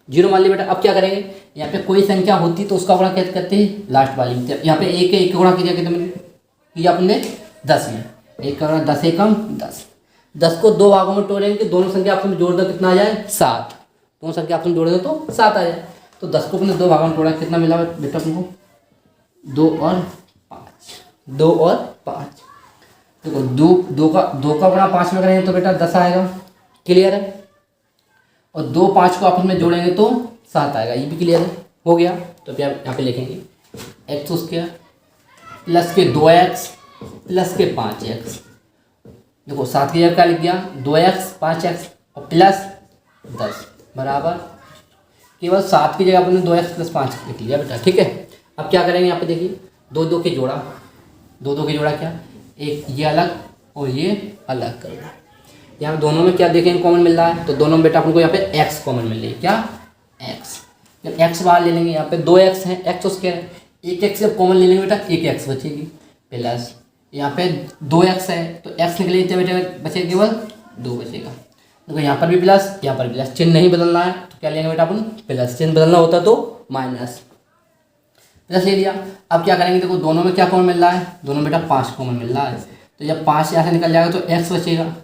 0 मान लिया बेटा। अब क्या करेंगे, यहाँ पे कोई संख्या होती तो उसका गुणा कैसे करते हैं लास्ट वाली में, यहाँ पे 1 का गुणा किया आपने 10 में, 1 का गुणा 10 एकम 10, 10 को 2 भागों में तोड़ेंगे, दोनों संख्या आपस में जोड़ दो कितना आ जाए 7, दोनों संख्या आपस में जोड़ दो तो 7 आ जाए, तो 10 को अपने 2 भागों में तोड़ा कितना मिला बेटा तुमको 2 और 5, देखो 2 का गुणा 5 में करेंगे तो बेटा 10 आएगा, क्लियर है, और 2 5 को आपस में जोड़ेंगे तो 7 आएगा, ये भी क्लियर है, हो गया। तो क्या यहाँ पे लिखेंगे x² प्लस के 2x प्लस के 5x, देखो 7 की जगह क्या लिख गया 2x 5x और प्लस 10 बराबर, केवल 7 की जगह आपने 2x प्लस 5 लिख लिया बेटा, ठीक है। अब क्या करेंगे यहाँ पे देखिए 2 की जोड़ा, 2 की जोड़ा क्या, एक ये अलग और ये अलग कर दो, यहाँ पे दोनों में क्या देखेंगे कॉमन मिल रहा है, तो दोनों में बेटा अपन को यहाँ पे x कॉमन मिल रही है, क्या x, जब x बाहर ले लेंगे, यहाँ पे 2x है x² है, एक x जब कॉमन ले लेंगे बेटा एक x बचेगी, प्लस यहाँ पे 2x है तो x निकलेगी तो बेटा बचेगा केवल 2 बचेगा, देखो यहाँ पर भी प्लस यहाँ पर भी प्लस, चिन्ह नहीं बदलना है तो क्या लेंगे बेटा अपन प्लस, चिन्ह बदलना होता तो माइनस, प्लस ले लिया। अब क्या करेंगे देखो दोनों में क्या कॉमन मिल रहा है, दोनों में बेटा 5 कॉमन मिल रहा है, तो जब 5 यहाँ से निकल जाएगा तो x बचेगा,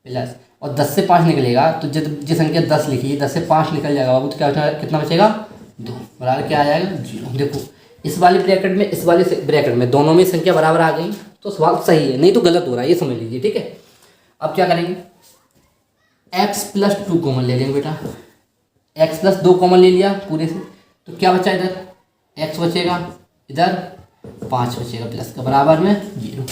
प्लस, और 10 से 5 निकलेगा तो जिस संख्या 10 लिखी है 10 से 5 निकल जाएगा बाबू, तो क्या कितना बचेगा 2, बराबर क्या आ जाएगा 0। देखो इस वाले ब्रैकेट में इस वाले ब्रैकेट में दोनों में संख्या बराबर आ गई तो सवाल सही है, नहीं तो गलत हो रहा है, ये समझ लीजिए। ठीक है, अब क्या करेंगे, x+2 कॉमन ले लेंगे बेटा, x+2 कॉमन ले लिया पूरे से, तो क्या बचा इधर x बचेगा, इधर 5 बचेगा प्लस का, बराबर में 0।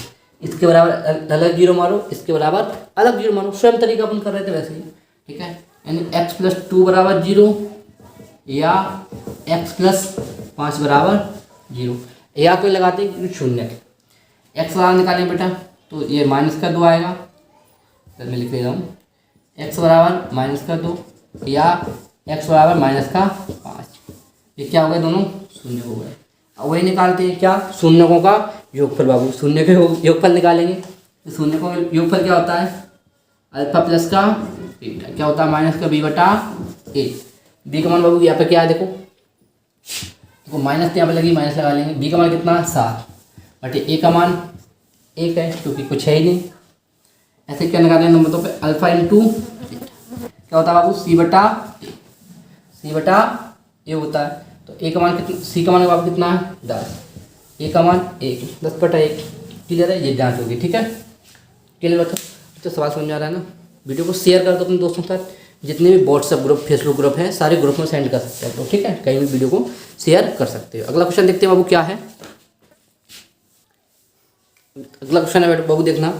इसके बराबर अलग 0 मारो, इसके बराबर अलग 0 मारो, स्वयं तरीका अपन कर रहे थे वैसे ही। ठीक है, यानी x+2 बराबर 0 या x+5 बराबर 0, या कोई लगाते हैं शून्य। x बराबर निकालें बेटा तो ये -2 आएगा, तो मैं लिख दे रहा हूँ x बराबर -2 या x बराबर -5, ये क्या हो गए, दोनों शून्य हो गए। अब वही निकालते हैं क्या, शून्यकों का योगफल बाबू, शून्य के योगफल निकालेंगे, तो शून्य का योगफल क्या होता है, अल्फा प्लस का बीटा, क्या होता है -b/a। b का मान बाबू यहाँ पे क्या है, देखो माइनस यहाँ पे लगी, माइनस लगा लेंगे। b का मान कितना है 7 बटे a का मान 1 है क्योंकि कुछ है ही नहीं। ऐसे क्या निकालेंगे नंबर पे, अल्फा इंटू क्या होता है बाबू c/a होता है। तो a का मान कितना, c का मान बाबू कितना है 10, a का मान 1, 10/1। क्लियर है, ये जांच होगी। ठीक है, क्लियर बच्चों, तो सवाल समझ में आ रहा है ना। वीडियो को शेयर कर दो अपने दोस्तों के साथ, जितने भी व्हाट्सएप ग्रुप फेसबुक ग्रुप है सारे ग्रुप में सेंड कर सकते हैं तो। ठीक है, कहीं भी वीडियो को शेयर कर सकते हो। अगला क्वेश्चन देखते हैं बाबू क्या है। अगला क्वेश्चन है बाबू देखना,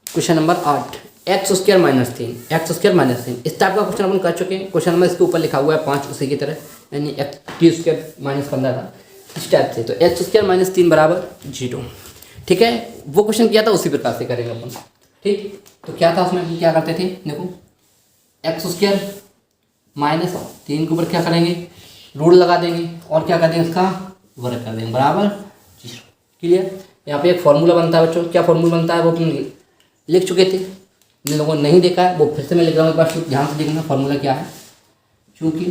क्वेश्चन नंबर 8, x² - 3, x² - 3। इस टाइप का क्वेश्चन अपन कर चुके हैं। क्वेश्चन नंबर इसके ऊपर लिखा हुआ है 5 उसी की तरह, यानी t² - 15 था इस टाइप से। तो x² - 3 बराबर 0। ठीक है, वो क्वेश्चन किया था उसी प्रकार से करेंगे अपन। ठीक, तो क्या था उसमें, अपन क्या करते थे, देखो x² - 3 के ऊपर क्या करेंगे, रूल लगा देंगे और क्या कर देंगे, उसका वर्ग कर देंगे, बराबर 0। क्लियर, यहाँ पे एक फॉर्मूला बनता है बच्चों, क्या फॉर्मूला बनता है वो अपन लिख चुके थे, जिन लोगों ने नहीं देखा है वो फिर से मैं लिख रहा हूँ, एक बार ध्यान से देखना फॉर्मूला क्या है। क्योंकि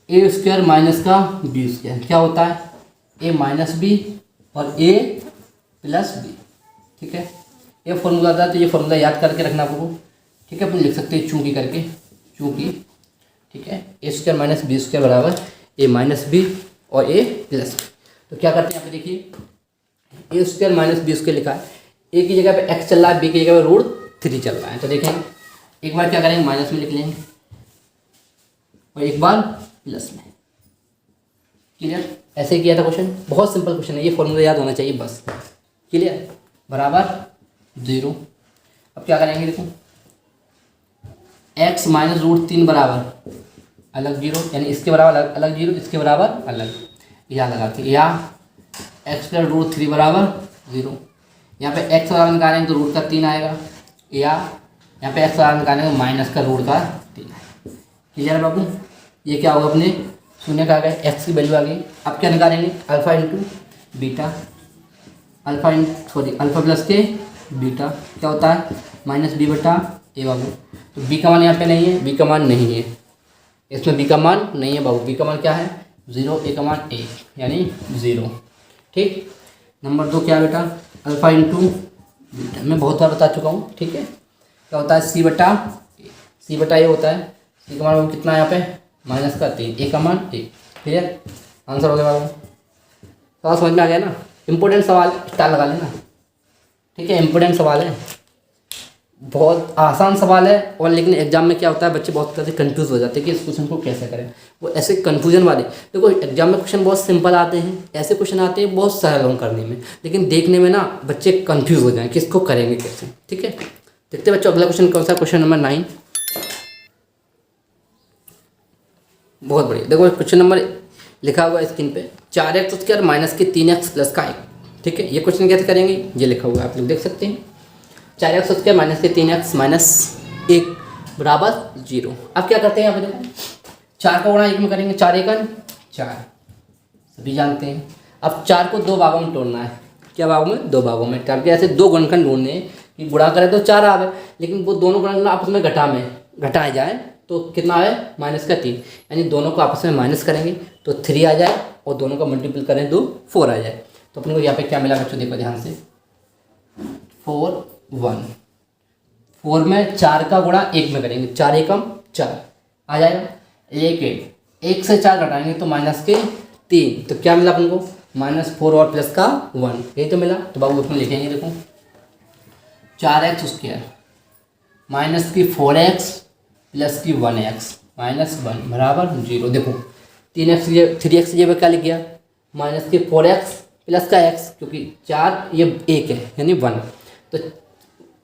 a² माइनस का b², क्या होता है a - b और a + b। ठीक है, ये फॉर्मूला था, तो ये फॉर्मूला याद करके रखना आपको। ठीक है, अपन लिख सकते हैं चूँकि करके, चूँकि। ठीक है, a² - b² बराबर a - b और a + b। तो क्या करते हैं यहाँ पे देखिए, a² - b² लिखा है, a की जगह पे x चल रहा है, b की जगह पे √3 चल रहा है। तो देखें एक बार क्या करेंगे, माइनस में लिख लेंगे और एक बार प्लस में। क्लियर, ऐसे किया था क्वेश्चन, बहुत सिंपल क्वेश्चन है, ये फॉर्मूला याद होना चाहिए बस। क्लियर, बराबर 0। अब क्या करेंगे, देखो x - √3 बराबर अलग 0, यानी इसके बराबर अलग 0, इसके बराबर अलग, या लगाते या x + √3 बराबर 0। यहाँ पे x बराबर निकालेंगे तो रूट का 3 आएगा, या यहाँ पे x बराबर निकालेंगे माइनस का √3। क्लियर है बाबू, ये क्या होगा, अपने शून्य का आ गया, x की वैल्यू आ गई। अब क्या निकालेंगे, alpha into beta, alpha plus के बीटा, क्या होता है -b/a बाबू। तो b का मान यहाँ पे नहीं है, b का मान नहीं है, इसमें b का मान नहीं है बाबू, b का मान क्या है 0, a का मान 1 यानी 0। ठीक, नंबर 2 क्या है बेटा, अल्फा इंटू बीटा, मैं बहुत बार बता चुका हूँ। ठीक है, क्या होता है c/a होता है, c का मान कितना है यहाँ पे -3, a का मान 1। क्लियर, आंसर हो गया बाबू। सवाल समझ में आ गया ना, इम्पोर्टेंट सवाल, स्टार लगा लेना। ठीक है, इम्पोर्टेंट सवाल है, बहुत आसान सवाल है, और लेकिन एग्जाम में क्या होता है, बच्चे बहुत ज़्यादा कंफ्यूज हो जाते हैं कि इस क्वेश्चन को कैसे करें। वो ऐसे कन्फ्यूजन वाले, देखो एग्जाम में क्वेश्चन बहुत सिंपल आते हैं, ऐसे क्वेश्चन आते हैं बहुत सरल हों करने में, लेकिन देखने में ना बच्चे कंफ्यूज हो जाएं कि इसको करेंगे कैसे। ठीक है, देखते हैं बच्चों अगला क्वेश्चन कौन सा, क्वेश्चन नंबर 9। बहुत बढ़िया, देखो क्वेश्चन नंबर लिखा हुआ है स्क्रीन पे, 4x² - 3x + 1। ठीक है, ये क्वेश्चन कैसे करेंगे, ये लिखा हुआ है, आप लोग देख सकते हैं, 4x² - 3x - 1 बराबर 0। अब क्या करते हैं यहाँ पे, देखो 4 का गुणा 1 में करेंगे, 4 × 1 = 4, सभी जानते हैं। अब 4 को 2 भागों में तोड़ना है, क्या भागों में, 2 भागों में। टाइप के ऐसे 2 गुणनखंड ढूंढने हैं कि गुणा करें तो 4 आवे, लेकिन वो दोनों गुणनखंड आपस में घटाए जाए तो कितना आए -3, यानी दोनों को आपस में माइनस करेंगे तो 3 आ जाए, और दोनों का मल्टीपल करें तो 4 आ जाए। तो अपने को यहाँ पे क्या मिला बच्चों, देखो ध्यान से, 4 1 4 में 4 का गुणा 1 में करेंगे, 4 एकम 4 आ जाएगा। एक से 4 घटाएंगे तो माइनस के 3, तो क्या मिला अपन को -4 और प्लस का 1, यही तो मिला। तो बाबू उसमें लिखेंगे देखो 4x² माइनस की 4x प्लस की 1x -1 बराबर 0। देखो 3x ये क्या लिख गया माइनस की 4x प्लस का x, क्योंकि 4 ये 1 है यानी 1, तो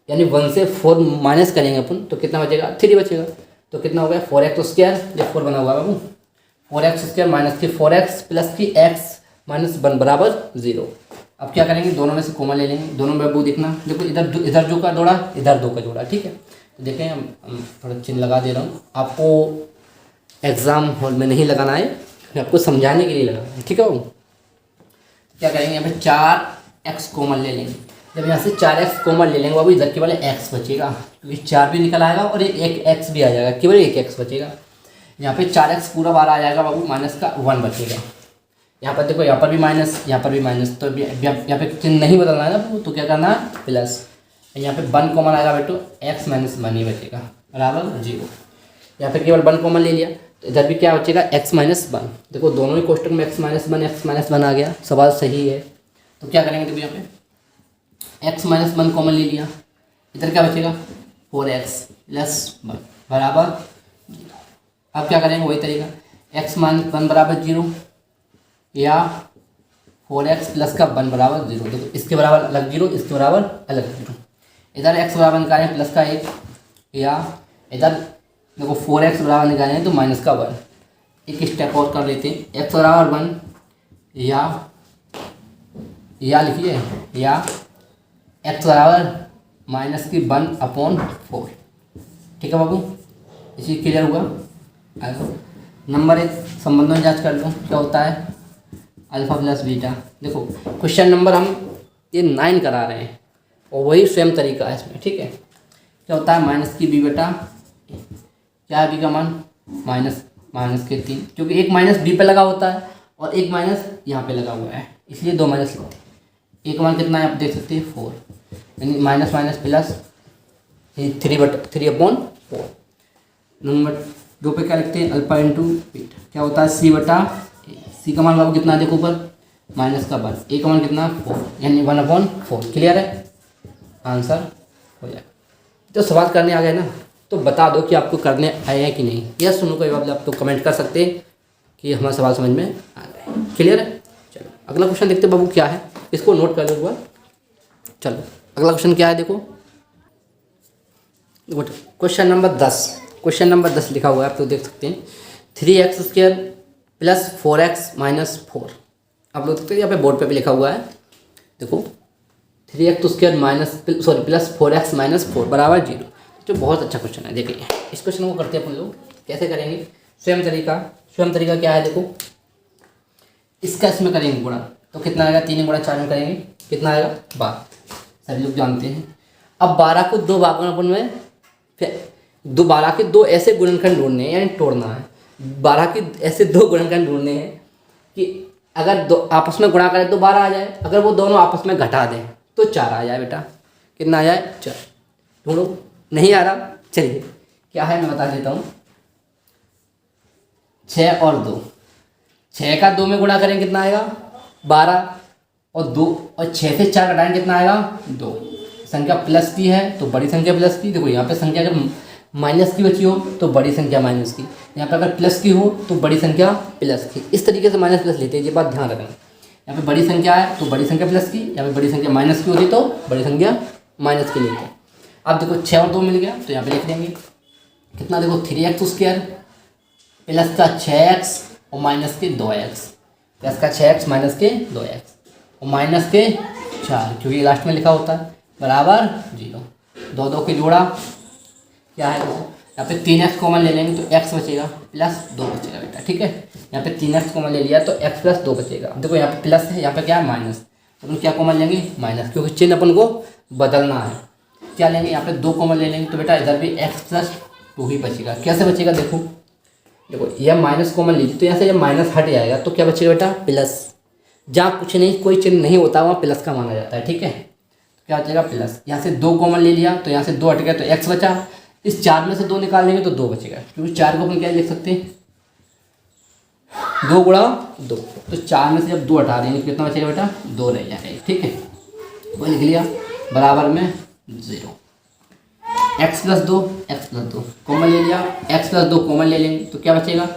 यानी 1 से 4 माइनस करेंगे अपन तो कितना बचेगा 3 बचेगा। तो कितना हो गया 4x², ये 4 बना हुआ है बाबू, 4x² माइनस की 4x प्लस की x -1 बराबर 0। अब क्या करेंगे दोनों में से कॉमन ले लेंगे, दोनों में बाबू देखना, देखो इधर जो का जोड़ा इधर 2 का जोड़ा, ठीक है। तो देखें हम थोड़ा चिन्ह लगा दे रहा हूँ, आपको एग्ज़ाम हॉल में नहीं लगाना है, आपको समझाने के लिए लगाना है, ठीक है बाबू। क्या करेंगे यहाँ पे 4x कॉमन ले लेंगे, जब यहाँ से 4x कॉमन ले लेंगे बाबू इधर केवल x बचेगा, क्योंकि 4 भी निकल आएगा और एक x भी आ जाएगा, केवल एक x बचेगा। यहाँ पे 4x पूरा बार आ जाएगा बाबू, माइनस का 1 बचेगा। यहाँ पर देखो यहाँ पर भी माइनस, यहाँ पर भी माइनस, तो यहाँ पे चिन्ह नहीं बदलना है ना, तो क्या करना है प्लस। यहाँ पे 1 कॉमन आएगा बेटो, x -1 ही बचेगा बराबर 0। यहाँ पे केवल 1 कॉमन ले लिया तो इधर भी क्या बचेगा x -1। देखो दोनों ही कोष्टक में x -1 आ गया, सवाल सही है। तो क्या करेंगे देखो यहाँ पे x -1 कॉमन ले लिया, इधर क्या बचेगा 4x + 1 बराबर 0। अब क्या करेंगे वही तरीका, x -1 बराबर 0 या 4x प्लस का 1 बराबर 0। देखो इसके बराबर अलग 0, इसके बराबर अलग 0। इधर x बराबर निकालें प्लस का 1, या इधर देखो 4x बराबर निकालें तो माइनस का 1। एक स्टेप और कर लेते हैं, x बराबर 1 या लिखिए, या x बराबर -1/4। ठीक है बाबू, इसी क्लियर हुआ। नंबर 1 संबंधों में जांच कर लो क्या होता है अल्फा प्लस बीटा। देखो क्वेश्चन नंबर हम ये 9 करा रहे हैं और वही सेम तरीका है इसमें, ठीक है। क्या होता है माइनस की बी बेटा, क्या है बी का मान -के 3, क्योंकि एक माइनस बी पे लगा होता है और एक माइनस यहाँ पे लगा हुआ है, इसलिए 2 माइनस लगते हैं। एक मान कितना है आप देख सकते हैं 4, यानी माइनस प्लस 3/4। नंबर 2 पे क्या लिखते हैं अल्फा इंटू बीटा, क्या होता है सी बटा सी का मान बाबू कितना है देखो ऊपर -1, ए का मान कितना 4, यानी 1/4। क्लियर है, आंसर हो जाएगा। तो सवाल करने आ गए ना, तो बता दो कि आपको करने आए हैं कि नहीं। यस सुनो कोई बात, आप तो कमेंट कर सकते हैं कि हमारा सवाल समझ में आ गए। क्लियर है, चलो अगला क्वेश्चन देखते बाबू क्या है, इसको नोट कर लो एक बार। चलो अगला क्वेश्चन क्या है देखो, क्वेश्चन नंबर 10 लिखा हुआ है, आप तो देख सकते हैं 3x² + 4x - 4। आप लोग देखते हैं यहाँ पे बोर्ड पे भी लिखा हुआ है, देखो 3x² + 4x - 4 बराबर 0। जो बहुत अच्छा क्वेश्चन है, देखिए इस क्वेश्चन को करते हैं अपन लोग कैसे करेंगे, स्वयं तरीका क्या है देखो, इसका इसमें करेंगे गुणा, तो कितना आएगा 3 गुणा 4 में करेंगे कितना आएगा 12, सभी लोग जानते हैं। अब 12 को 2 भागों अपन में, फिर 12 के 2 ऐसे गुणनखंड ढूंढने हैं, यानी तोड़ना है। 12 के ऐसे 2 गुणनखंड ढूंढने हैं कि अगर 2 आपस में गुणा करें तो 12 आ जाए, अगर वो दोनों आपस में घटा दें तो 4 आ जाए। बेटा कितना आ जाए 4, ढूंढो। नहीं आ रहा, चलिए क्या है मैं बता देता हूँ। 6 और 2, 6 का 2 में गुणा करें कितना आएगा 12, और 2 और 6 से 4 घटाएं कितना आएगा 2। संख्या प्लस की है तो बड़ी संख्या प्लस की, देखो यहाँ पे संख्या जब माइनस की बची हो तो बड़ी संख्या माइनस की, यहाँ पे अगर प्लस की हो तो बड़ी संख्या प्लस की। इस तरीके से माइनस प्लस लेते हैं, ये बात ध्यान रखना। यहाँ पे बड़ी संख्या है तो बड़ी संख्या प्लस की, यहाँ पे बड़ी संख्या माइनस की होती तो बड़ी संख्या माइनस की लेते हैं। अब देखो 6 और 2 मिल गया तो यहाँ पे लिख देंगे कितना, देखो 3x² प्लस का 6x और माइनस के 2x, प्लस का 6x माइनस के 2x और माइनस के 4, क्योंकि लास्ट में लिखा होता है बराबर 0। 2 के जोड़ा क्या है, यहाँ पे 3x कॉमन ले लेंगे तो x बचेगा प्लस 2 बचेगा बेटा, ठीक है। यहाँ पे 3x कॉमन ले लिया तो x + 2 बचेगा। देखो यहाँ पे प्लस है, यहाँ पे क्या है माइनस, तो अपन क्या कॉमन लेंगे माइनस, क्योंकि चिन्ह अपन को बदलना है। क्या लेंगे यहाँ पे 2 कॉमन ले लेंगे तो बेटा इधर भी x + 2 ही बचेगा। कैसे बचेगा देखो यह माइनस कॉमन लीजिए तो यहाँ से जब माइनस हट जाएगा तो क्या बचेगा बेटा प्लस। जहाँ कुछ नहीं कोई चिन्ह नहीं होता वहाँ प्लस का माना जाता है, ठीक है। क्या बचेगा प्लस, यहाँ से 2 कॉमन ले लिया तो यहाँ से 2 हट गया तो x बचा। इस 4 में से 2 निकाल लेंगे तो 2 बचेगा, क्योंकि 4 को अपन क्या लिख सकते हैं 2 गुणा 2, तो 4 में से जब 2 हटा देंगे कितना बचेगा बेटा 2 रह जाएगा। ठीक है, वो लिख लिया बराबर में 0। x प्लस 2 कॉमन ले लिया, x प्लस 2 कॉमन ले लेंगे तो क्या बचेगा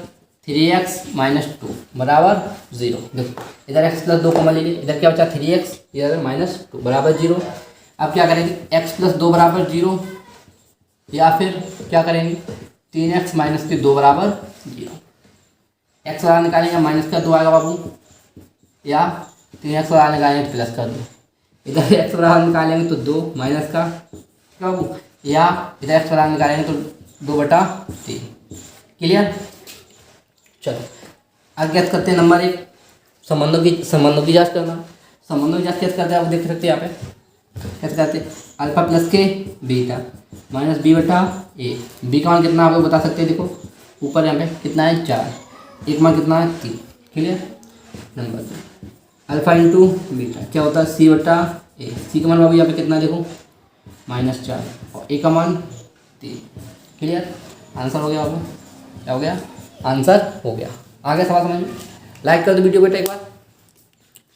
3x माइनस 2 बराबर 0। देखो इधर x प्लस 2 कॉमन ले लिया, इधर क्या बचा 3x, इधर माइनस 2 बराबर 0। अब क्या करेंगे x प्लस 2 बराबर 0, या फिर क्या करेंगे 3x माइनस 2 बराबर 0। x वाला निकालेंगे माइनस का 2 आएगा बाबू, या 3x वाला निकालेंगे तो प्लस का 2। इधर x वाला निकालेंगे तो 2 माइनस का क्या बाबू, या इधर x वाला निकालेंगे तो 2/3। क्लियर। चलो आगे क्या करते हैं नंबर 1, संबंधों की जांच करना। संबंधों की जांच कैसे करते हैं आप देख सकते हैं यहाँ पे कैसे करते हैं, अल्फा प्लस के बीटा माइनस b/a। बी का मान कितना आपको बता सकते हैं, देखो ऊपर यहाँ पे कितना है 4, एक मान कितना है 3। Clear. Number 2 alpha into beta क्या होता है c/a। सी का मान बाबू यहाँ पे कितना है देखो -4 और ए का मान 3। क्लियर। आंसर हो गया बाबू, क्या हो गया आंसर हो गया। आगे सवाल समझ में, लाइक कर दो वीडियो बेटा एक बार।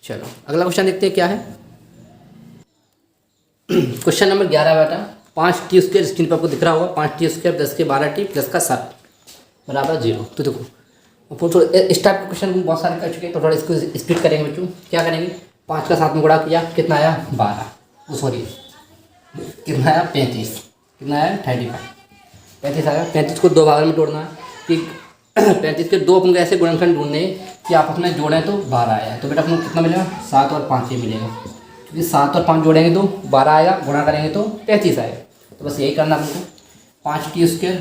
चलो अगला क्वेश्चन देखते हैं क्या है। क्वेश्चन नंबर 11 बेटा 5t स्क्वायर स्क्रीन पर आपको दिख रहा होगा 5t स्क्वायर प्लस के 12t प्लस का 7 बराबर 0। तो देखो ऊपर थोड़ा इस टाइप के क्वेश्चन बहुत सारे कर चुके हैं, तो थोड़ा इसको स्प्लिट करेंगे बच्चों। क्या करेंगे 5 का 7 में गुणा किया कितना आया 12, सॉरी कितना आया 35, कितना आया 35 आया। 35 को 2 भाग में तोड़ना है कि 35 के 2 अपन को ऐसे गुणनखंड ढूंढने कि आपस में जोड़ें तो 12 आया। तो बेटा अपन को कितना मिलेगा 7 और 5 ही मिलेगा, क्योंकि 7 और 5 जोड़ेंगे तो 12 आएगा, गुणा करेंगे तो 35 आएगा। तो बस यही करना हमको 5t स्क्वायर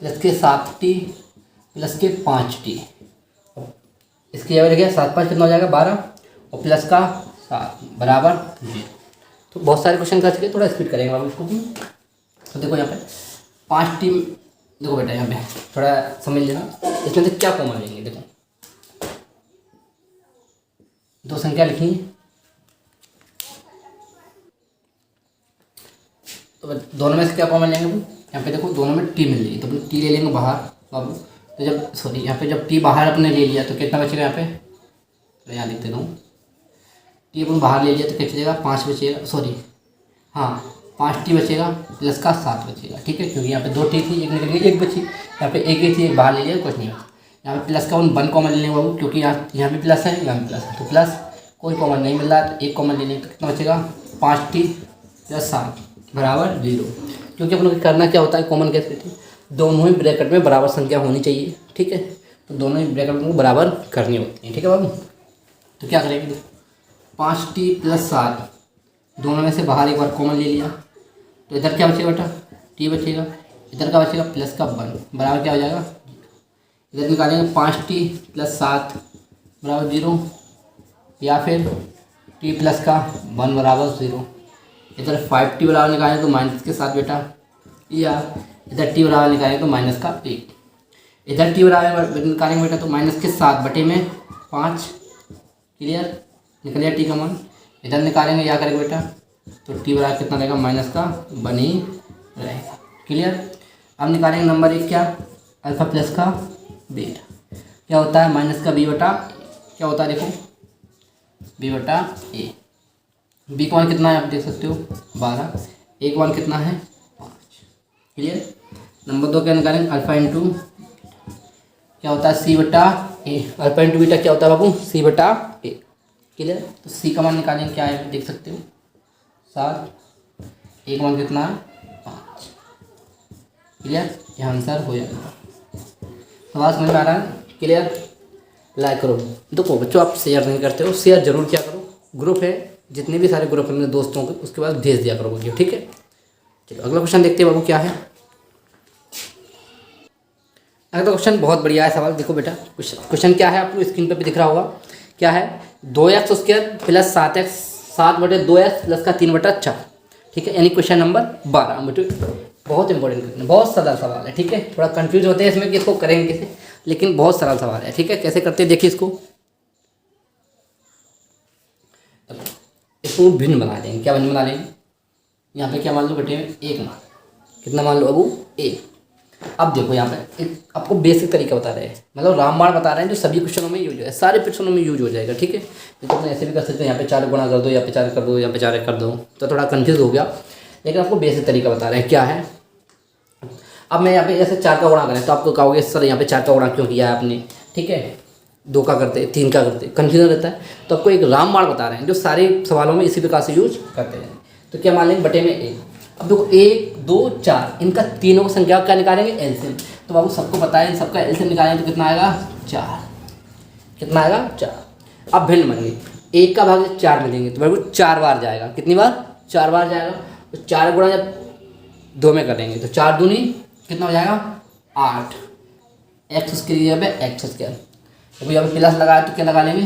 प्लस के 7t प्लस के 5t, इसकी जगह देखिए 7 5 कितना हो जाएगा 12 और प्लस का 7 बराबर 0। तो बहुत सारे क्वेश्चन कर चुके, थोड़ा स्पीड करेंगे आप इसको। तो देखो यहाँ पे 5t, देखो बेटा यहाँ पे थोड़ा समझ लेना, इसमें से क्या कॉमन लेंगे। देखो 2 संख्या लिखी, तो दोनों में से क्या कॉमन लेंगे यहाँ पे देखो दोनों में t मिल रही है, तो अपन t ले लेंगे बाहर बाबू। तो जब सॉरी यहाँ पे जब t बाहर अपने ले लिया तो कितना बचेगा यहाँ पे, तो यहाँ लिख देता हूँ t अपन बाहर ले लिया तो क्या बचेगा 5 बचेगा, सॉरी हाँ 5t बचेगा प्लस का 7 बचेगा। ठीक है, क्योंकि यहाँ पे 2t थी, एक निकल गई, एक बची। यहाँ पे एक ही थी, एक बाहर ले लिया, कुछ नहीं बचा। यहाँ पे प्लस का 1 कॉमन ले लेंगे बाबू, क्योंकि यहाँ पे प्लस है, यहाँ पे प्लस है, तो प्लस कोई कॉमन नहीं मिल रहा है तो 1 कॉमन ले लेंगे तो कितना बचेगा 5t प्लस 7 बराबर 0। क्योंकि अपन को करना क्या होता है कॉमन कैसे थे, दोनों ही ब्रैकेट में बराबर संख्या होनी चाहिए। ठीक है, तो दोनों ही ब्रैकेट को बराबर करनी होती है। ठीक है बाबू, तो क्या करेंगे 5t प्लस 7 दोनों में से बाहर एक बार कॉमन ले लिया, तो इधर क्या बचेगा बेटा t बचेगा, इधर का बचेगा प्लस का 1 बराबर क्या हो जाएगा, इधर निकालेंगे 5t प्लस 7 बराबर 0, या फिर t प्लस का 1 बराबर 0। इधर 5t बराबर निकालेंगे तो माइनस के 7 बेटा, या इधर t बराबर निकालेंगे तो माइनस का 1। इधर t बराबर निकालेंगे बेटा तो माइनस के 7 बटे में 5। क्लियर, निकल गया t का मान। इधर निकालेंगे या करेंगे बेटा तो t बराबर कितना रहेगा माइनस का 1 ही रहेगा। क्लियर। अब निकालेंगे नंबर 1 क्या अल्फा प्लस का बीटा क्या होता है माइनस का b बटा क्या होता है देखो b/a। b का मान कितना है आप देख सकते हो 12, a का मान कितना है 5। क्लियर। नंबर 2 क्या निकालेंगे अल्फा इंटू क्या होता है c/a। अल्फा इंटू बीटा क्या होता है बाबू c/a। क्लियर। तो c का मान निकालेंगे क्या है देख सकते हो 7, a का मान कितना है 5। क्लियर, यह आंसर हो जाएगा। सवाल समझ में आ रहा है। क्लियर, लाइक करो। देखो बच्चों आप शेयर नहीं करते हो, शेयर जरूर किया करो। ग्रुप है, जितने भी सारे ग्रुप है मेरे दोस्तों के उसके बाद भेज दिया करो वीडियो। ठीक है, चलो अगला क्वेश्चन देखते हैं बाबू क्या है। अगला क्वेश्चन बहुत बढ़िया है सवाल। देखो बेटा क्वेश्चन क्या है आपको स्क्रीन पर भी दिख रहा होगा। क्या है 2x square plus 7x 7/2x plus का 3/4। ठीक है, यानी क्वेश्चन नंबर 12 बेटे बहुत इंपॉर्टेंट क्वेश्चन, बहुत सरल सवाल है। ठीक है, थोड़ा कंफ्यूज होते हैं इसमें कि इसको करेंगे कैसे, लेकिन बहुत सरल सवाल है। ठीक है, कैसे करते हैं देखिए इसको इसको भिन्न बना लेंगे। क्या भिन्न बना लेंगे, यहाँ पे क्या मान लो बटे में 1 मान, कितना मान लो अब 1। अब देखो यहाँ पे एक आपको बेसिक तरीका बता रहे हैं, मतलब रामबाण बता रहे हैं जो सभी क्वेश्चनों में यूज है, सारे क्वेश्चनों में यूज हो जाएगा। ठीक है, तो तुम ऐसे भी कर सकते हो, यहाँ पे 4 गुणा कर दो, यहाँ पे 4 कर दो, यहाँ पे 4 कर दो, तो थोड़ा कन्फ्यूज हो गया, लेकिन आपको बेसिक तरीका बता रहे हैं क्या है। अब मैं यहाँ पे जैसे 4 का गुणा करें तो आपको कहोगे सर यहाँ पे 4 का गुणा क्यों किया है आपने, ठीक है, 2 का करते, 3 का करते, कन्फ्यूजन रहता है। तो आपको एक रामबाण बता रहे हैं जो सारे सवालों में इसी प्रकार से यूज करते हैं। तो क्या मान लेंगे बटे में 1। अब देखो 1 2 4 इनका तीनों की संख्या क्या निकालेंगे, एलसीएम। तो बाबू सबको पता है इन सबका एलसीएम निकालेंगे तो कितना आएगा 4, कितना आएगा 4। अब भिन्न बनेंगे, 1 का भाग 4 मिलेंगे तो बाबू 4 बार जाएगा, कितनी बार 4 बार जाएगा। तो 4 गुणा जब 2 में करेंगे तो 4 दूनी कितना हो जाएगा 8, एक्स उसके लिए पे एक्स स्क्वायर। तो यहाँ पे प्लस लगाया तो क्या लगा लेंगे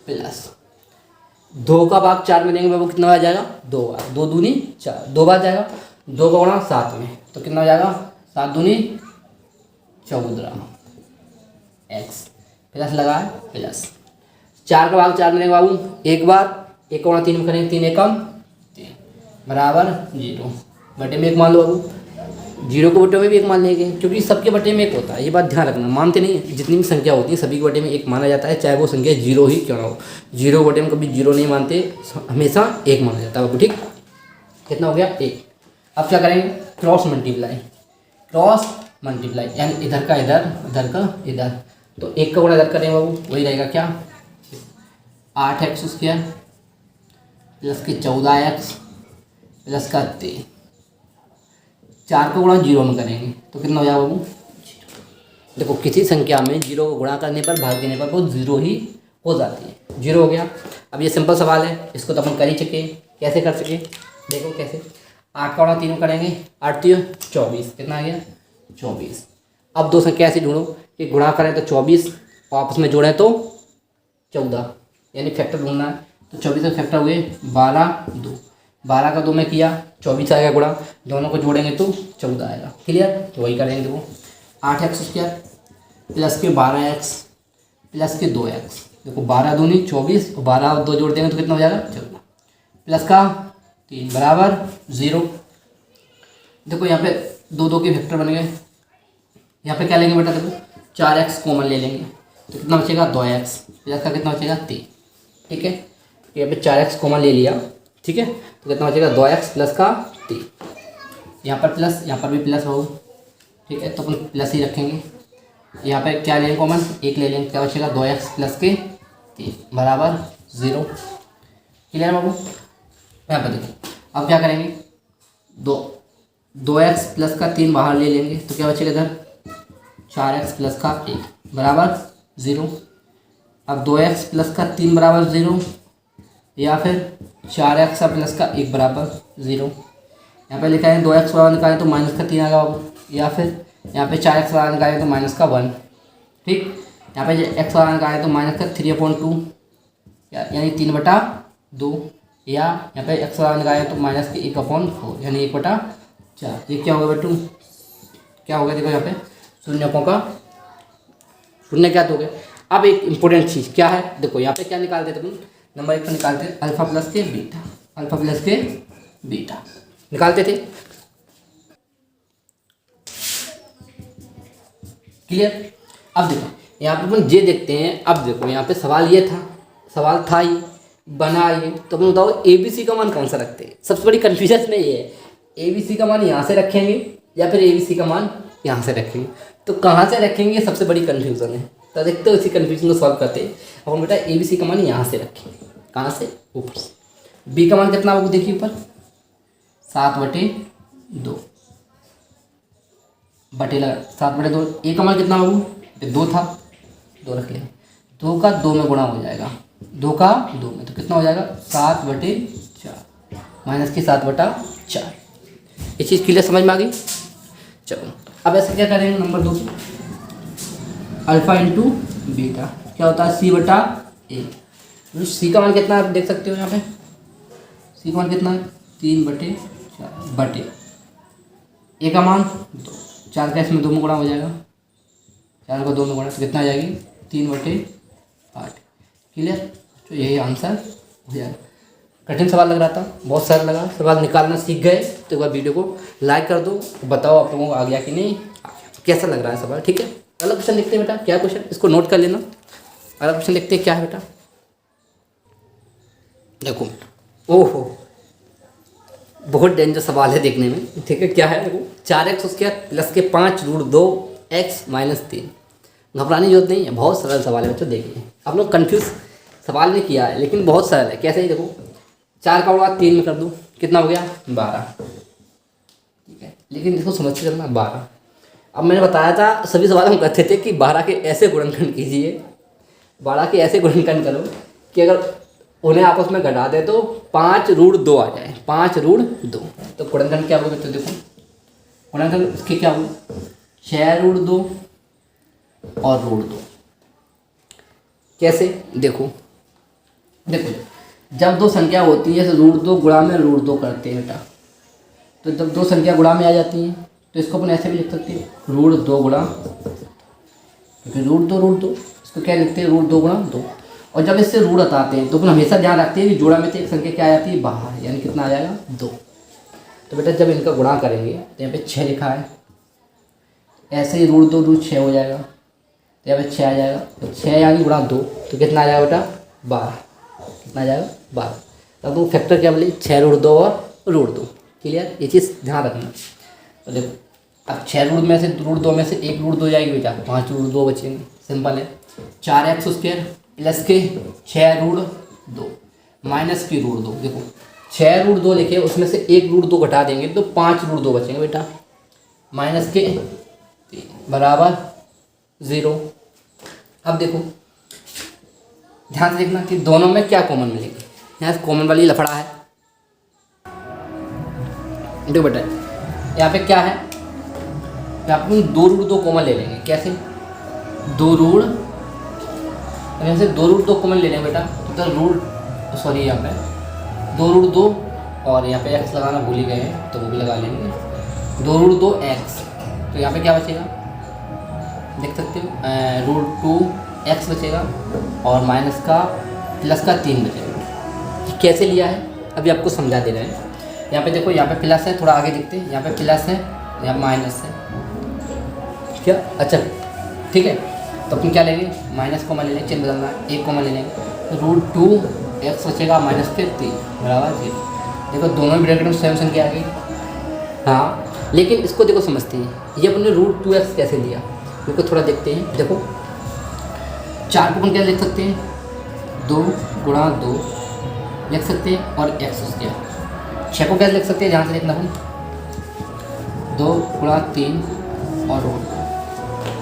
प्लस, 2 का भाग 4 में देंगे बाबू कितना बार जाएगा 2 बार, 2 दूनी 4, 2 बार जाएगा। 2 का गुणा 7 में तो कितना हो जाएगा 7 दूनी 14, एक्स प्लस लगाए प्लस। 4 का भाग 4 में देंगे बाबू 1 बार, 1 का गुणा 3 में करेंगे 3 एकम 3 बराबर 0, बटे में 1 मान लो बाबू, 0 को बटे में भी 1 मान लेंगे क्योंकि सबके बटे में 1 होता है, ये बात ध्यान रखना। मानते नहीं है, जितनी भी संख्या होती है सभी के बटे में 1 माना जाता है, चाहे वो संख्या 0 ही क्यों ना हो। 0 बटे में कभी 0 नहीं मानते, हमेशा 1 माना जाता है बाबू। ठीक, कितना हो गया 1। अब क्या करेंगे क्रॉस मल्टीप्लाई, क्रॉस मल्टीप्लाई यानी इधर का इधर, इधर का इधर, तो 1 का गुणा इधर करेंगे बाबू, वही रहेगा क्या 8x स्क्वायर प्लस के 14x प्लस का 3। 4 का गुणा 0 में करेंगे तो कितना हो जाएगा बाबू, देखो किसी संख्या में 0 को गुणा करने पर भाग देने पर वो 0 ही हो जाती है, 0 हो गया। अब ये सिंपल सवाल है, इसको तो अपन कर ही चुके, कैसे कर सके देखो कैसे। 8 का गुणा 3 में करेंगे, 8 3 24, कितना आ गया 24। अब दो संख्या ऐसी ढूंढो कि गुणा करें तो 24 और आपस में जोड़ें तो 14, यानी फैक्टर ढूंढना है। तो 24 का फैक्टर हुए 12 2, 12 का 2 में किया 24 आएगा गुणा, दोनों को जोड़ेंगे तो 14 आएगा। क्लियर, तो वही करेंगे। देखो 8x स्क्वायर प्लस के 12x प्लस के 2x, देखो 12 दूनी 24 और 12 और 2 जोड़ देंगे तो कितना हो जाएगा 14 प्लस का 3 बराबर 0। देखो यहाँ पे 2 2 के फैक्टर बन गए, यहाँ पे क्या लेंगे बेटा, देखो 4x कॉमन ले लेंगे तो कितना बचेगा 2x प्लस का कितना बचेगा 3। ठीक है, यहाँ पे 4x कॉमन ले लिया, ठीक है, तो कितना बचेगा 2x प्लस का 3। यहाँ पर प्लस, यहाँ पर भी प्लस हो, ठीक है, तो अपन प्लस ही रखेंगे। यहाँ पे क्या लेंगे कॉमन, 1 ले लेंगे, क्या बचेगा 2x प्लस के 3 बराबर 0। क्लियर बाबू, यहाँ पर देखो अब क्या करेंगे, 2x प्लस का 3 बाहर ले लेंगे तो क्या बचेगा इधर 4x प्लस का 1 बराबर 0। अब 2x प्लस का 3 बराबर 0 या फिर 4x प्लस का 1 बराबर 0। यहाँ पे लिखा है 2x बराबर निकालें तो माइनस का 3 आएगा बाबू, या फिर यहाँ पे 4x बराबर निकालें तो माइनस का 1। ठीक, यहाँ पे x बराबर निकालें तो माइनस का 3/2 यानी 3/2, या यहाँ पे x बराबर निकालें तो माइनस के 1/4 यानी 1/4। ये क्या होगा बेटू, क्या होगा देखो यहाँ पे शून्यकों का शून्य क्या हो गया। अब एक इंपॉर्टेंट चीज़ क्या है, देखो यहाँ पे क्या निकालते थे अपन, नंबर 1 पर निकालते हैं अल्फा प्लस के बीटा, अल्फा प्लस के बीटा निकालते थे। क्लियर, अब देखो यहाँ पे अपन ये देखते हैं। अब देखो यहाँ पे सवाल ये था, सवाल था ये बना ये, तो अपन बताओ ABC का मान कौन सा रखते हैं। सबसे बड़ी कन्फ्यूजन में ये है, ABC का मान यहाँ से रखेंगे या फिर ABC का मान यहाँ से रखेंगे, तो कहाँ से रखेंगे सबसे बड़ी कन्फ्यूज़न है। तो देखते हो इसी कन्फ्यूजन को सॉल्व करते हैं। अपन बेटा ABC का मान यहाँ से रखेंगे, कहाँ से, ऊपर से। B का मान कितना बाबू देखिए ऊपर 7/2 बटे लगा 7/2। A का मान कितना बाबू 2 था, 2 रख लेंगे, 2 का 2 में गुणा हो जाएगा, 2 का 2 में तो कितना हो जाएगा 7/4 माइनस की 7/4। ये चीज़ क्लियर समझ में आ गई। चलो अब ऐसे क्या करेंगे, नंबर 2 अल्फा इंटू बीटा क्या होता है C/A। C का मान कितना आप देख सकते हो यहाँ पे, C का मान कितना है 3/4 बटे A का मान 2, 4 का इसमें 2 में गुणा हो जाएगा, 4 का 2 में गुणा तो कितना आ जाएगी 3/8। क्लियर, तो यही आंसर हो जाएगा। कठिन सवाल लग रहा था, बहुत सरल लगा, सवाल निकालना सीख गए तो एक बार वीडियो को लाइक कर दो, बताओ आप लोगों को आ गया कि नहीं, कैसा लग रहा है सवाल। ठीक है, अगला क्वेश्चन देखते हैं बेटा, क्या क्वेश्चन, इसको नोट कर लेना। अगला क्वेश्चन देखते हैं क्या है बेटा, देखो, ओहो बहुत डेंजर सवाल है देखने में। ठीक है, क्या है देखो, 4x² प्लस के 5 रूट 2x माइनस 3। घबराने की जरूरत नहीं है, बहुत सरल सवाल है बच्चों। देखिए आप लोग कन्फ्यूज सवाल नहीं किया है, लेकिन बहुत सरल है। कैसे ही देखो, 4 का गुणा 3 में कर दूँ, कितना हो गया 12। ठीक है, लेकिन इसको समझ के चलना 12। अब मैंने बताया था सभी सवाल हम कहते थे कि 12 के ऐसे गुणनखंड कीजिए, 12 के ऐसे गुणनखंड करो कि अगर उन्हें आपस में घटा दे तो 5 रूट 2 आ जाए, 5 रूट 2। तो गुणनखंड क्या होगा बच्चों, देखो गुणनखंड इसके क्या होगा, 6 रूट 2 और रूट 2। कैसे, देखो जब दो संख्या होती है तो रूट 2 गुणा में रूट 2 करते हैं बेटा। तो जब दो संख्या गुणा में आ जाती हैं तो इसको अपन ऐसे भी लिख सकते हैं, रूट 2 गुणा, क्योंकि रूट 2 इसको क्या लिखते हैं, रूट 2 गुणा 2। और जब इससे रूट हटाते हैं तो अपन हमेशा ध्यान रखते हैं कि जोड़ा में से एक संख्या क्या आ जाती है बाहर, यानी कितना आ जाएगा 2। तो बेटा जब इनका गुणा करेंगे तो यहाँ पे 6 लिखा है, ऐसे ही रूट 2 रूट 6 हो जाएगा, तो यहाँ पे 6 आ जाएगा। तो 6 यानी गुणा 2, तो कितना आ जाएगा बेटा 12। कितना आ जाएगा 12। तब तो फैक्टर क्या बोले, 6 रूट 2 और रूट 2। क्लियर, ये चीज़ ध्यान रखना। तो देखो अब 6 रूट में से रूट 2 में से एक रूट 2 जाएगी बेटा, 5 रूट 2 बचेंगे। सिंपल है, 4x² प्लस के 6 रूट 2 माइनस की रूट 2। देखो 6 रूट 2 लिखे, उसमें से एक रूट 2 घटा देंगे तो 5 रूट 2 बचेंगे बेटा, माइनस के 3 बराबर 0। अब देखो ध्यान से देखना कि दोनों में क्या कॉमन मिलेगी। यहाँ से कॉमन वाली लफड़ा है, देखो बेटा यहाँ पे क्या है, यहाँ पे 2 रूट 2 कॉमन ले लेंगे। कैसे, 2 रूट, यहाँ से 2 रूट 2 कॉमन ले लेंगे बेटा, तो रूट सॉरी यहाँ पे 2 रूट 2 और यहाँ पे x लगाना भूल ही गए हैं तो वो भी लगा लेंगे, 2 रूट 2 x। तो यहाँ पे क्या बचेगा, देख सकते हो रूट 2x बचेगा और माइनस का प्लस का 3 बचेगा। कैसे लिया है अभी आपको समझा दे रहे हैं। यहाँ पे देखो, यहाँ पे प्लस है, थोड़ा आगे देखते हैं, यहाँ पे प्लस है, यहाँ पे माइनस है, क्या अच्छा ठीक है। तो अपन क्या लेंगे, माइनस कॉमन ले लेंगे, चिन्ह बदलना है, एक कॉमन ले लेंगे, तो रूट 2x बचेगा माइनस के 3 बराबर 0। देखो दोनों ब्रैकेट में सेम संख्या आ गई। हाँ, लेकिन इसको देखो समझते हैं, ये अपने रूट 2x कैसे लिया, इसको थोड़ा देखते हैं। देखो 4 को अपन क्या लिख सकते हैं, 2 गुणा 2 लिख सकते हैं और x²। 6 को क्या लिख सकते हैं, ध्यान से देखना अपन, 2 गुणा 3 और रूट 2।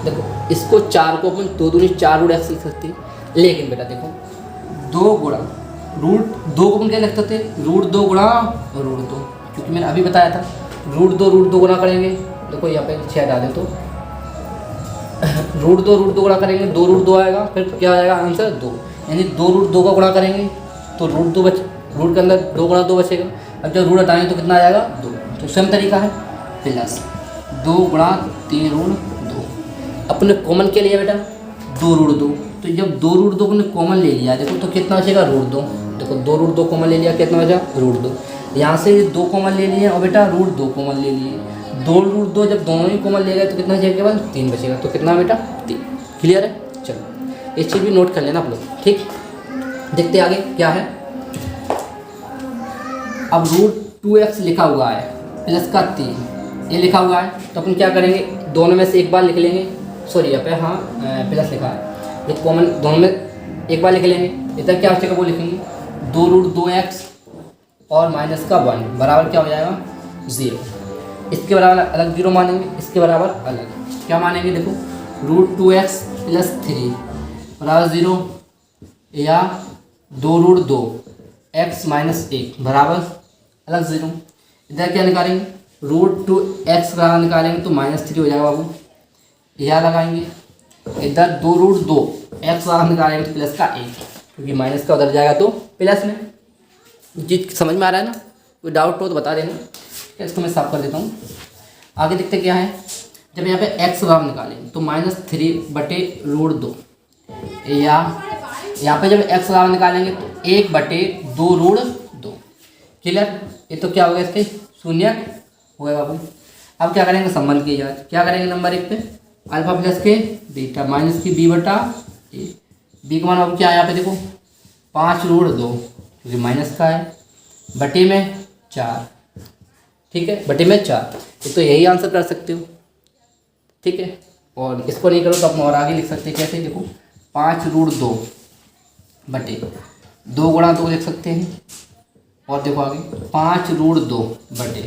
देखो इसको 4 को अपन 2 दूनी 4 रूट x लिख सकते हैं। लेकिन बेटा देखो 2 गुणा रूट 2 को अपन क्या लिख सकते हैं, रूट 2 गुणा रूट 2, क्योंकि मैंने अभी बताया था रूट 2 गुणा करेंगे। देखो यहाँ पे 6 डालें तो रूट 2 गुणा करेंगे, 2 रूट 2 आएगा, फिर क्या आएगा आंसर 2, यानी 2 रूट 2 का गुणा करेंगे तो रूट 2 रूट के अंदर 2 गुणा 2 बचेगा। अब जब रूट हटाएंगे तो कितना आ जाएगा 2। तो सेम तरीका है, प्लस 2 गुणा 3 रूट 2। अपने कॉमन क्या लिया बेटा, 2 रूट 2। तो जब 2 रूट 2 अपने कॉमन ले लिया, देखो तो कितना बचेगा रूट 2। देखो 2 रूट 2 कॉमन ले लिया, कितना बचा रूट 2। यहाँ से 2 कॉमन ले लिए और बेटा रूट 2 कॉमन ले लिए, 2 रूट 2 जब दोनों ही कॉमन ले गए तो कितना बचेगा, केवल 3 बचेगा। तो कितना बेटा 3। क्लियर है, चलो इस चीज़ भी नोट कर लेना आप लोग। ठीक, देखते आगे क्या है। अब रूट 2x लिखा हुआ है प्लस का 3 ये लिखा हुआ है, तो अपन क्या करेंगे, दोनों में से एक बार लिख लेंगे। सॉरी यहाँ पे हाँ प्लस लिखा है, ये कॉमन दोनों में एक बार लिख लेंगे। इधर क्या बचेगा वो लिखेंगे, 2 रूट 2x और माइनस का 1 बराबर क्या हो जाएगा 0। इसके बराबर अलग 0 मानेंगे, इसके बराबर अलग क्या मानेंगे, देखो रूट 2x प्लस 3 बराबर 0 या 2 रूट 2x माइनस 1 बराबर अलग 0। इधर क्या निकालेंगे, रूट 2x बराबर निकालेंगे तो -3 हो जाएगा बाबू, यह लगाएंगे। इधर 2 रूट 2x बराबर निकालेंगे तो प्लस का 1, क्योंकि माइनस का उधर जाएगा तो प्लस में। जी समझ में आ रहा है ना, कोई डाउट हो तो बता देना। इसको मैं साफ कर देता हूँ। आगे देखते क्या है, जब यहाँ पे x बराबर निकालेंगे तो -3/√2 या यहाँ पे जब x बराबर निकालेंगे तो 1/2√2 क्लियर। ये तो क्या हो गया इसके शून्य हो गया बाबू। अब क्या करेंगे संबंध की जांच। क्या करेंगे नंबर 1 पे अल्फा प्लस के बीटा माइनस की बी बटा ए। बी का मान बाबू क्या है यहाँ पे देखो 5√2 क्योंकि माइनस का है बटे में 4। ठीक है बटे में 4। तो यही आंसर कर सकते हो। ठीक है और इसको नहीं करो तो अपना और आगे लिख सकते हैं। कैसे देखो 5√2 बटे 2 गुणा 2 लिख सकते हैं। और देखो आगे 5√2 बटे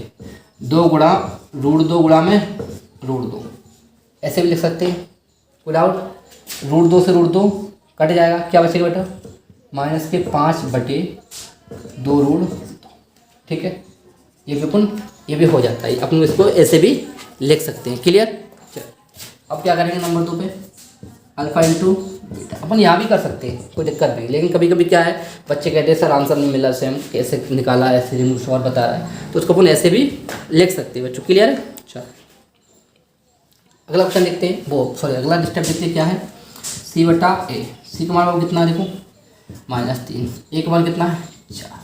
2 गुणा √2 गुणा में √2 ऐसे भी लिख सकते हैं। कोई डाउट। √2 से √2 कट जाएगा क्या बचेगा बेटा माइनस के 5 बटे 2 ठीक है ये भी हो जाता है। अपन इसको ऐसे भी लिख सकते हैं। क्लियर। चलो अब क्या करेंगे नंबर 2 पे अल्फा इंटू बीटा। अपन यहाँ भी कर सकते हैं कोई दिक्कत नहीं, लेकिन कभी कभी क्या है बच्चे कहते हैं सर आंसर नहीं मिला सेम कैसे निकाला ऐसे कुछ और बता रहा है, तो उसको अपन ऐसे भी लिख सकते हैं बच्चों। क्लियर है। चलो अगला ऑप्शन देखते हैं अगला स्टेप देखते हैं क्या है सी बटा ए। सी का मान कितना देखो -3 ए का मान कितना है 4।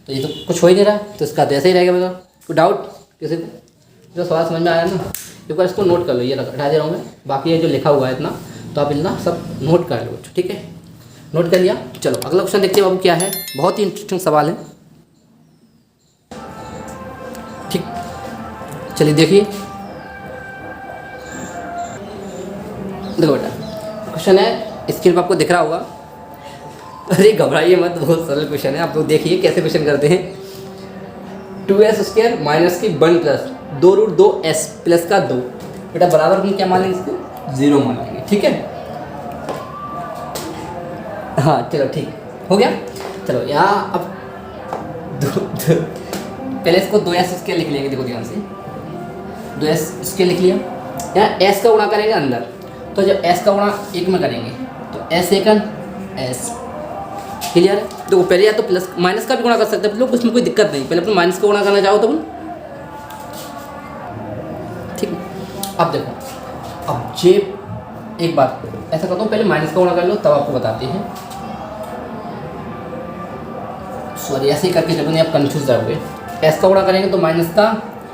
तो ये तो कुछ हो ही नहीं रहा तो इसका तो ऐसे ही रहेगा। बताओ कोई डाउट किसी को। जो सवाल समझ में आया ना एक बार इसको नोट कर लो। ये हटा दे रहा हूँ मैं, बाकी ये जो लिखा हुआ है इतना तो आप इतना सब नोट कर लो। ठीक है नोट कर लिया। चलो अगला ऑप्शन देखते हैं बाबू क्या है। बहुत ही इंटरेस्टिंग सवाल है। ठीक चलिए देखिए देखो बेटा क्वेश्चन है स्क्रीन पर आपको दिख रहा होगा। अरे घबराइए मत, बहुत सरल क्वेश्चन है। आप लोग देखिए कैसे क्वेश्चन करते हैं। 2s² माइनस की 1 प्लस 2√2s प्लस का 2 बेटा बराबर हम क्या मान लेंगे इसको 0 मान लेंगे। ठीक है हाँ चलो ठीक हो गया। चलो यहाँ अब पहले इसको 2s² लिख लेंगे। देखो ध्यान से 2s² लिख लिया। यहाँ s का गुणा करेंगे अंदर, तो जब s का गुणा 1 में करेंगे तो s एकन s। क्लियर है। देखो पहले या तो प्लस माइनस का भी गुणा कर सकते हैं लोग, उसमें कोई दिक्कत नहीं। पहले अपने माइनस का गुणा करना चाहो तो ठीक। अब देखो अब जे एक बात ऐसा करता हूँ पहले माइनस का गुणा कर लो तब आपको बताते हैं। सॉरी ऐसे ही करके जब नहीं आप कंफ्यूज जाओगे। एस का गुणा करेंगे तो माइनस का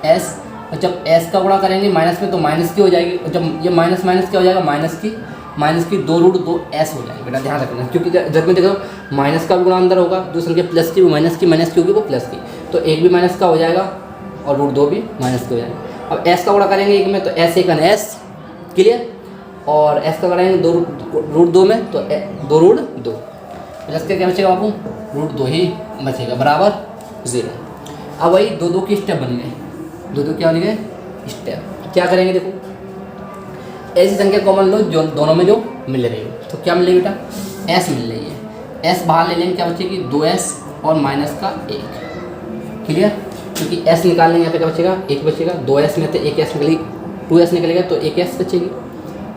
एस, और जब एस का गुणा करेंगे माइनस में तो माइनस की हो जाएगी, और जब ये माइनस माइनस क्या हो जाएगा माइनस की 2√2s हो जाएगी। बेटा ध्यान रखना क्योंकि जब में देखो माइनस का भी गुणा अंदर होगा, दूसरे के प्लस की भी माइनस की होगी वो प्लस की, तो एक भी माइनस का हो जाएगा और √2 भी माइनस की हो जाएगा। अब एस का गुणा करेंगे एक में तो एस एकन एस। क्लियर। और एस का करेंगे 2√2 में तो 2√2 प्लस का क्या बचेगा बाबू √2 ही बचेगा बराबर 0। अब वही 2 की स्टेप बन गए। 2 क्या बन गए स्टेप। क्या करेंगे देखो ऐसी संख्या कॉमन लो जो दोनों में जो मिल रही हो, तो क्या मिलेगी बेटा s मिल रही है। s बाहर ले लेंगे क्या बचेगी 2s और माइनस का 1। क्लियर। क्योंकि s निकाल लेंगे यहाँ पे क्या बचेगा 1 बचेगा। 2s में तो 1s निकलेगी 2s निकलेगा तो 1s बचेगी।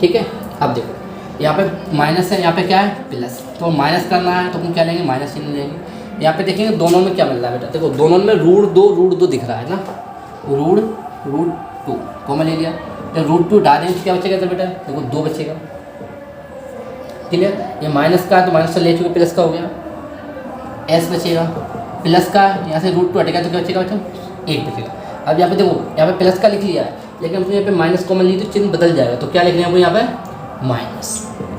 ठीक है। अब देखो यहाँ पे माइनस है यहाँ पे क्या है प्लस, तो माइनस करना है तो हम क्या लेंगे माइनस चिन्ह लेंगे। यहाँ पे देखेंगे दोनों में क्या मिल रहा है बेटा, देखो दोनों में √2 दिख रहा है ना, √2 कॉमन ले लिया। जब √2 डालेंगे तो क्या बचेगा इधर बेटा देखो 2 बचेगा। क्लियर। ये माइनस का है तो माइनस से ले चुके प्लस का हो गया, s बचेगा। प्लस का यहाँ से √2 हटेगा तो क्या बचेगा बेटा 1 बचेगा। अब यहाँ पे देखो यहाँ पे प्लस का लिख लिया है, लेकिन हमने यहाँ पे माइनस कॉमन ली तो चिन्ह बदल जाएगा, तो क्या लिख लिया यहाँ पे माइनस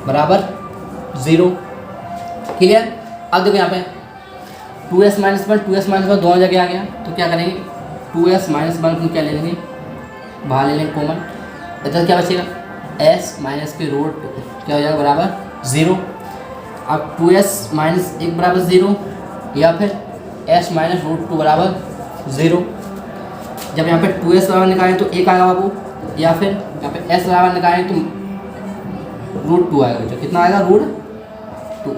बराबर 0। क्लियर। अब देखो यहाँ पे 2s माइनस 1 दोनों जगह आ गया, तो क्या करेंगे 2s माइनस 1 क्या ले लेंगे बाहर ले लेंगे कॉमन, इधर क्या बचेगा s माइनस के √2 क्या हो जाएगा बराबर 0। अब 2s माइनस 1 बराबर 0 या फिर s माइनस √2 बराबर 0। जब यहाँ पे 2s बराबर निकालें तो 1 आएगा बाबू, या फिर यहाँ पे s बराबर निकालें तो √2 आएगा बेटा। कितना आएगा √2।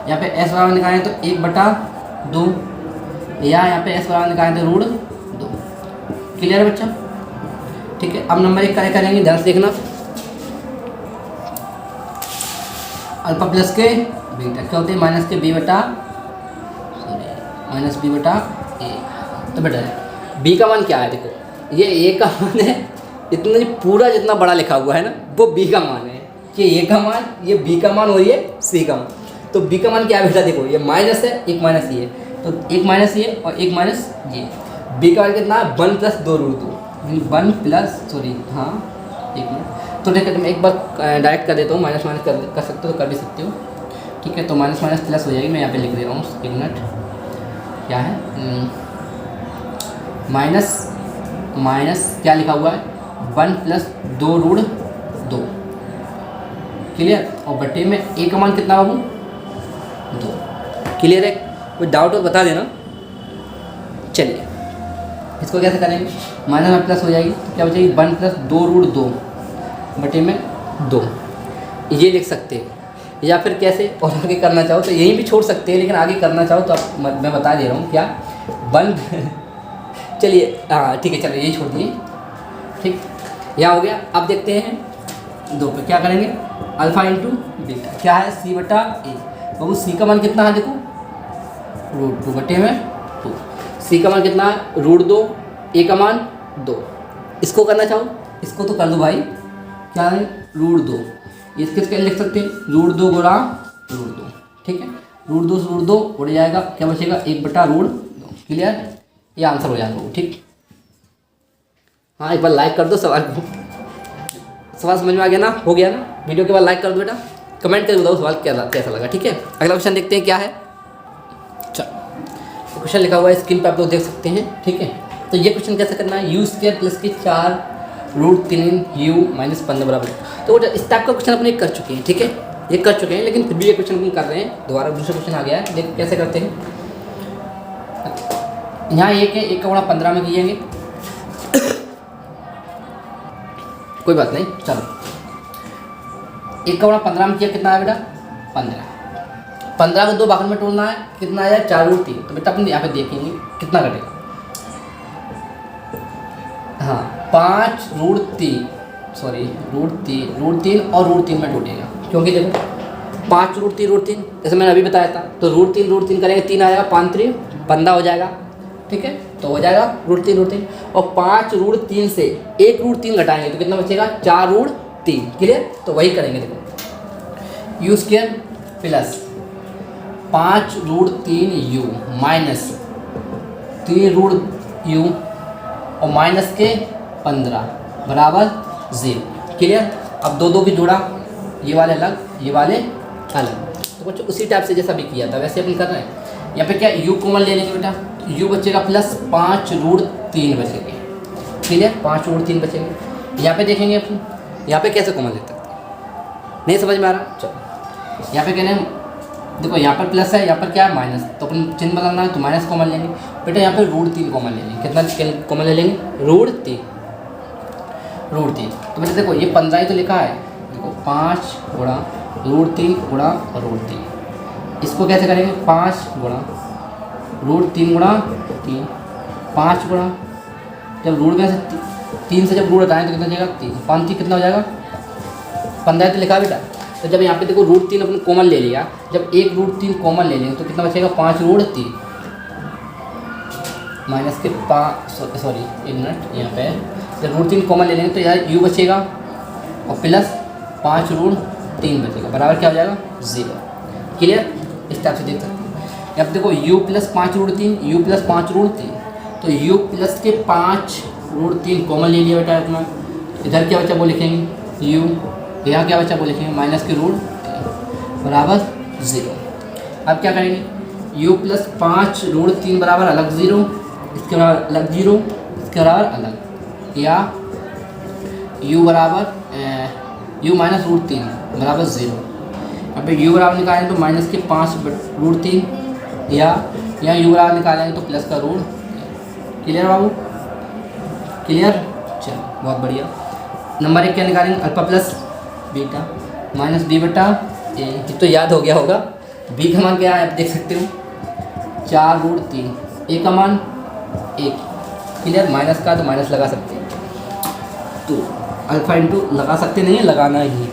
यहाँ पे s बराबर निकालें तो 1/2, या यहाँ पे s बराबर निकालें तो √2। क्लियर है बच्चा। ठीक है। अब नंबर 1 क्या करेंगे ध्यान से देखना। अल्फा प्लस के बीटा क्या होते हैं माइनस के b बटा a। तो बेटा b का मान क्या है देखो ये a का मान है, इतना पूरा जितना बड़ा लिखा हुआ है ना वो b का मान है, कि a का मान ये b का मान और ये c का मान। तो b का मान क्या है बेटा देखो ये माइनस है, एक माइनस ये तो एक माइनस ये और एक माइनस ये। बी का कितना है 1 प्लस 2 रूट 2, 1 प्लस सॉरी हाँ एक मिनट, तो देखिए मैं एक बार डायरेक्ट कर देता हूँ, माइनस माइनस कर सकते हो तो कर भी सकते हो, ठीक है। तो माइनस माइनस प्लस हो जाएगी, मैं यहाँ पे लिख दे रहा हूँ, एक मिनट, क्या है माइनस माइनस क्या लिखा हुआ है 1 प्लस 2 रूट 2, क्लियर। और बटे में ए का मान कितना बाबू 2, क्लियर है। कोई डाउट हो बता देना। चलिए इसको कैसे करेंगे, माइनस में प्लस हो जाएगी तो क्या बचेगी 1 प्लस 2 रूट 2 बटे में 2, ये लिख सकते हैं। या फिर कैसे और आगे करना चाहो तो यहीं भी छोड़ सकते हैं, लेकिन आगे करना चाहो तो आप मैं बता दे रहा हूँ क्या 1 चलिए हाँ ठीक है, चलिए यही छोड़ दिए, ठीक। यहाँ हो गया। अब देखते हैं 2 पे क्या करेंगे, अल्फा इंटू बीटा क्या है सी बटा ए। बाबू सी का मान कितना है देखो रूट 2 बटे में 2, सी का मान कितना है रूट 2, ए का मान 2। इसको करना चाहो इसको तो कर दो भाई, क्या है रूट 2, इसके क्या लिख सकते हैं रूट 2 गुणा रूट 2, ठीक है। रूट 2 से रूट 2 उड़ जाएगा, क्या बचेगा 1 बटा रूट 2, क्लियर। ये आंसर हो जाएगा वो, ठीक। हाँ एक बार लाइक कर दो सवाल को, सवाल समझ में आ गया ना, हो गया ना। वीडियो के बाद लाइक कर दो बेटा, कमेंट करके बताओ सवाल कैसा लगा, ठीक है। अगला क्वेश्चन देखते हैं क्या है। चलो क्वेश्चन लिखा हुआ है स्क्रीन पर आप लोग देख सकते हैं, ठीक है। तो ये क्वेश्चन कैसे करना है, यू स्क्वायर प्लस के 4 रूट 3 यू माइनस 15 बराबर। तो इस टाइप का क्वेश्चन अपने कर चुके हैं, ठीक है, ये कर चुके हैं, लेकिन फिर भी ये क्वेश्चन हम कर रहे हैं दोबारा, दूसरा क्वेश्चन आ गया है, देख कैसे करते हैं। यहाँ एक है, एक का गुणा 15 में कीजिएंगे कोई बात नहीं, चलो एक का गुणा 15 में किया कितना है बेटा 15, 15 को 2 भाग में तोड़ना है, कितना आया 4 रूट 3। तो बेटा अपन यहाँ पे देखेंगे कितना कटेगा, हाँ 5 रूट 3 सॉरी रूट 3 और रूट 3 में टूटेगा, क्योंकि देखो 5 रूट 3 जैसे मैंने अभी बताया था, तो रूट 3 करेंगे 3 आएगा 5 3 15 हो जाएगा, ठीक है। तो हो जाएगा रूट 3 और 5 रूट 3 से 1 रूट 3 घटाएंगे तो कितना बचेगा 4 रूट 3, क्लियर। तो वही करेंगे, देखो u square plus 5 root 3 u minus 3 root u और माइनस के 15 बराबर 0, क्लियर। अब दो की जोड़ा, ये वाले अलग ये वाले अलग, तो बच्चों उसी टाइप से जैसा भी किया था वैसे अपन कर रहे हैं। यहाँ पे क्या यू कॉमन ले लेंगे बेटा, यू बचेगा प्लस 5 रूट 3 बचेंगे, क्लियर 5 रूट 3 बचेंगे। यहाँ पे देखेंगे अपन, यहाँ पे कैसे कॉमन ले सकते हैं, नहीं समझ में आ रहा, चलो यहाँ पे कह रहे हैं देखो यहाँ पर प्लस है, यहाँ पर क्या है माइनस, तो अपन चिन्ह बदलना है तो माइनस कॉमन लेंगे बेटा। यहाँ पे रूट 3 कॉमन ले लेंगे, कितना कॉमन ले लेंगे रूट 3। तो बेटा देखो ये 15 ही तो लिखा है, देखो 5 गुणा रूट 3 गुणा रूट 3, इसको कैसे करेंगे 5 गुणा रूट 3 गुणा 3, 5 गुणा जब रूट में से 3 से जब रूट हटाएँ तो कितना हो जाएगा 3, 5 3 कितना हो जाएगा 15 तो लिखा बेटा। तो जब यहाँ पे देखो रूट 3 अपने कॉमन ले लिया, जब एक रूट 3 कॉमन ले लेंगे तो कितना बचेगा 5 रूट 3 माइनस के 5 सॉरी एक मिनट, यहाँ पे जब रूट 3 कॉमन ले लेंगे तो यार यू बचेगा और प्लस 5 रूट 3 बचेगा, बराबर क्या हो जाएगा 0, क्लियर। इस टाइप से देख सकते हैं। अब देखो u plus 5 root 3 u plus 5 root 3, तो u प्लस के 5 रूट 3 कॉमन ले लिया बेटा अपना, इधर क्या बचा वो लिखेंगे u, यहाँ क्या बचा वो लिखेंगे माइनस के रूट 3 बराबर 0। अब क्या करेंगे u प्लस 5 रूट 3 बराबर अलग 0, इसके बराबर अलग 0, इसके बराबर अलग, या u बराबर u माइनस रूट 3 बराबर 0। अब u बराबर निकालेंगे तो माइनस के 5 रूट 3, या यहाँ u बराबर निकालेंगे तो प्लस का रूट, क्लियर बाबू, क्लियर। चलो बहुत बढ़िया। नंबर 1 क्या निकालेंगे alpha plus beta minus B बटा ए, तो याद हो गया होगा। बी का मान क्या है आप देख सकते हो 4 रूट 3, ए का मान 1, क्लियर। माइनस का तो माइनस लगा सकते हैं, तो अल्फा इंटू लगा सकते नहीं है, लगाना ही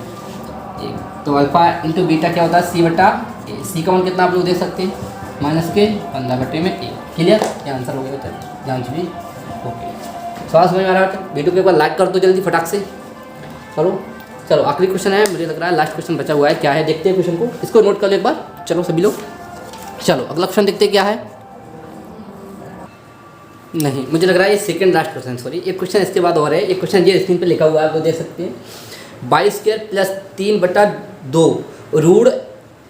1, तो अल्फा इंटू बीटा क्या होता है सी बटा ए। सी का मान कितना आप लोग देख सकते हैं माइनस के 15 बटे में 1, क्लियर। ये आंसर हो गया बेटा, जांच भी ओके। सवाल समझ में आ रहा है, वीडियो के ऊपर लाइक कर दो जल्दी फटाक से। चलो आखिरी क्वेश्चन है, मुझे लग रहा है लास्ट क्वेश्चन बचा हुआ है, क्या है देखते हैं क्वेश्चन को, इसको नोट कर लो एक बार, चलो सभी लोग। चलो अगला क्वेश्चन देखते हैं क्या है। नहीं, मुझे लग रहा है ये सेकंड लास्ट क्वेश्चन, सॉरी एक क्वेश्चन इसके बाद और है। एक क्वेश्चन ये स्क्रीन पे लिखा हुआ है, आप वो देख सकते हैं। 22² प्लस 3/2 रूट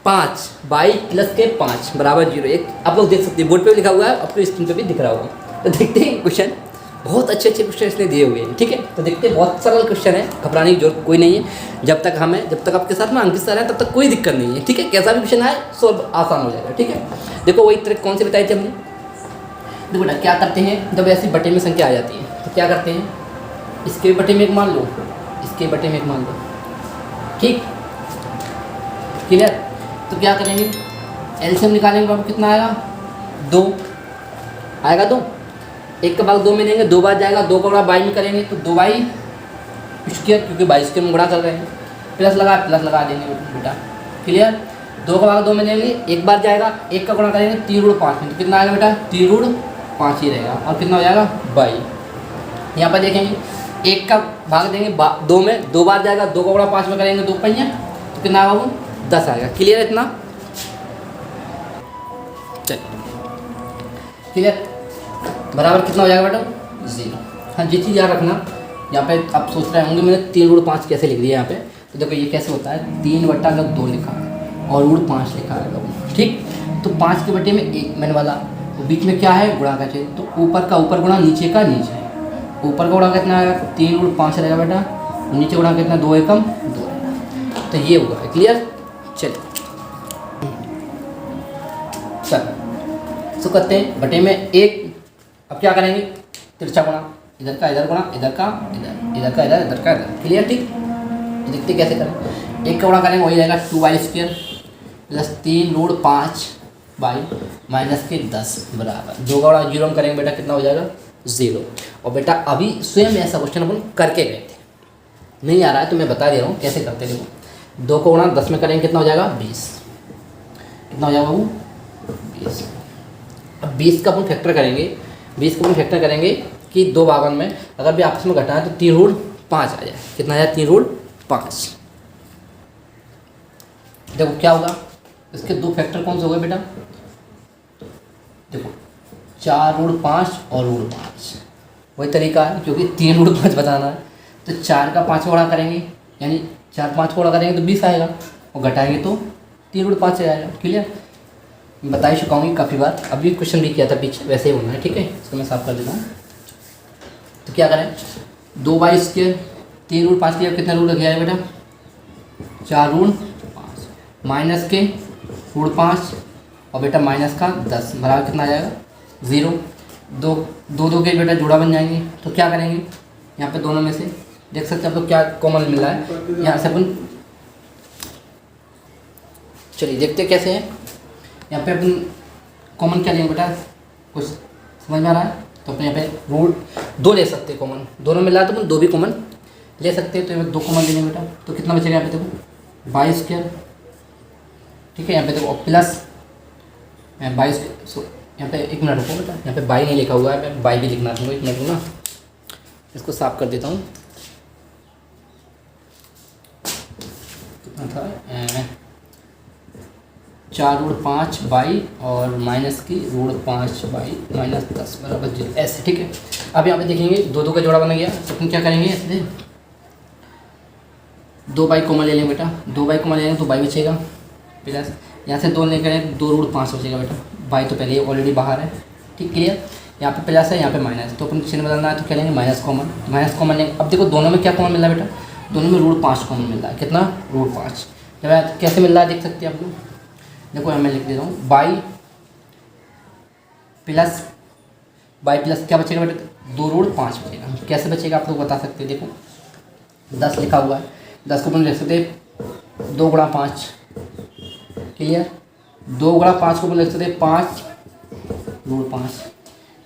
5 22 प्लस के 5 बराबर 0। एक आप लोग देख सकते हैं, बोर्ड पे भी लिखा हुआ है, आपको स्क्रीन पे भी दिख रहा होगा। तो देखते हैं क्वेश्चन, बहुत अच्छे अच्छे क्वेश्चन इसने दिए हुए हैं, ठीक है। तो देखते हैं, बहुत सरल क्वेश्चन है, घबराने की जरूरत कोई नहीं है। जब तक आपके साथ में अंकित सर है तब तक कोई दिक्कत नहीं है, ठीक है। कैसा भी क्वेश्चन आए सोल्व आसान हो जाएगा, ठीक है। देखो वही ट्रिक कौन सी बताई थी हमने। देखो बेटा क्या करते हैं, जब ऐसी बटे में संख्या आ जाती है तो क्या करते हैं, इसके बटे में एक मान लो, इसके बटे में एक मान लो, ठीक, क्लियर। तो क्या करेंगे, एलसीएम निकालेंगे, बाबू कितना आएगा, 2 आएगा। 2 1 का भाग 2 में लेंगे, 2 बार जाएगा, 2 का गुणा 22 में करेंगे तो 2 स्क्वायर, क्योंकि 22 स्क्वायर में गुणा कर रहे हैं, प्लस लगा देंगे बेटा, क्लियर। 2 का भाग 2 में लेंगे, 1 बार जाएगा, 1 का गुणा करेंगे 3 रूट 5 में, तो कितना आएगा बेटा, 3 रूट 5 ही रहेगा, और कितना हो जाएगा 22। यहाँ पर देखेंगे 1 का भाग देंगे 2 में, 2 बार जाएगा, 2 का गुणा 5 में करेंगे 2 पहिया, तो कितना आएगा वो 10 आएगा, क्लियर है इतना, चलिए क्लियर। बराबर कितना हो जाएगा बेटा, 0। हाँ ये चीज़ याद रखना, यहाँ पे आप सोच रहे होंगे मैंने 3 रूट 5 कैसे लिख दिया यहाँ पे। तो देखो ये कैसे होता है, 3/2 लिखा है और रूट 5 लिखा है, ठीक। तो 5 के बटे में 1 मैंने वाला, तो बीच में क्या है, गुणा का चिन्ह, तो ऊपर का ऊपर गुणा नीचे का नीचे। ऊपर का गुणा कितना आएगा, 3 रूट 5 रहेगा बेटा, नीचे गुणा कितना, 2 एकम 2 रहेगा। तो ये हुआ है, क्लियर। चलिए तो करते हैं बटे में 1। अब क्या करेंगे, तिरछा गुणा, इधर का इधर गुणा, इधर का इधर, इधर का इधर, इधर का इधर, क्लियर, ठीक। देखते कैसे करें, 1 का गुणा करेंगे वही रहेगा 2y² plus 3 root 5 by minus के 10 बराबर 2 का गुणा 0 में करेंगे बेटा, कितना हो जाएगा 0। और बेटा अभी स्वयं ऐसा क्वेश्चन अपन करके गए थे, नहीं आ रहा है तो मैं बता दे रहा हूँ कैसे करते हैं। 2 का गुणा 10 में करेंगे, कितना हो जाएगा 20, कितना हो जाएगा वो 20। अब 20 का अपन फैक्टर करेंगे, 20 का अपन फैक्टर करेंगे कि 2 भागों में अगर भी आपस में घटाएं तो 3 रूट 5 आ जाए, कितना आ जाए 3 रूट 5। देखो क्या होगा, इसके 2 फैक्टर कौन से हो गए बेटा, देखो 4 रूट 5 और रूट 5, वही तरीका है क्योंकि 3 रूट 5 बताना है। तो 4 का 5 गुणा करेंगे, यानी 4 5 गुणा करेंगे तो 20 आएगा, और घटाएंगे तो 3 रूट 5 आएगा, क्लियर। बता ही चुका हूँ काफ़ी बार, अभी क्वेश्चन भी किया था पीछे, वैसे ही होना है, ठीक है। इसको मैं साफ कर देता हूँ। तो क्या करें, 2y² 3 रूट 5 के कितना रूट लग बेटा, 4 रूट 5 माइनस के रूट 5 और बेटा माइनस का 10 बराबर कितना आ जाएगा 0। 2 के बेटा जोड़ा बन जाएंगे। तो क्या करेंगे, यहाँ पे दोनों में से देख सकते हैं आप लोग क्या कॉमन मिल रहा है, यहाँ से अपन चलिए देखते हैं कैसे है। यहाँ पे अपन कॉमन क्या लेंगे बेटा, कुछ समझ में आ रहा है। तो अपने यहाँ पे रूट 2 ले सकते हैं कॉमन, दोनों मिला तो अपन 2 भी कॉमन ले सकते हैं। तो यहाँ पे 2 कॉमन ले लेंगे बेटा, तो कितना बचेगा यहाँ पे देखो 22², ठीक है। यहाँ पे देखो प्लस 22, यहाँ पे 1 मिनट रुको बेटा, यहाँ पे 22 नहीं लिखा हुआ है, मैं 22 भी लिखना चाहूँगा, 1 मिनट ना, इसको साफ कर देता हूँ। कितना था 4 रूट 5 बाई और माइनस की रूट 5 बाई माइनस 10 बराबर 0 ऐसे, ठीक है। अब यहाँ पे देखेंगे 2 का जोड़ा बन गया, तो अपन क्या करेंगे ऐसे 2 बाई कॉमन ले लेंगे बेटा, 2 बाई कॉमन ले लेंगे तो बाई बचेगा, प्लस यहाँ से 2 लेकर 2 रूट 5 बचेगा बेटा, बाई तो पहले ऑलरेडी बाहर है, ठीक, क्लियर। यहाँ पे प्लस है, यहाँ पे माइनस, तो अपन चिन्ह बदलना है तो क्या लेंगे माइनस कॉमन लेंगे। अब देखो दोनों में क्या कॉमन मिल रहा है बेटा, दोनों में रूट 5 कॉमन मिल रहा है, कितना रूट 5। जब कैसे मिल रहा है देख सकते हैं आप लोग, देखो मैं लिख देता हूँ बाई प्लस क्या बचेगा बेटा 2 रूट 5 बचेगा। कैसे बचेगा आप लोग बता सकते हैं, देखो 10 लिखा हुआ है, 10 को अपन लिख सकते हैं 2 गुणा 5, क्लियर। 2 गुणा 5 को अपन लिख सकते हैं 5 रूट 5,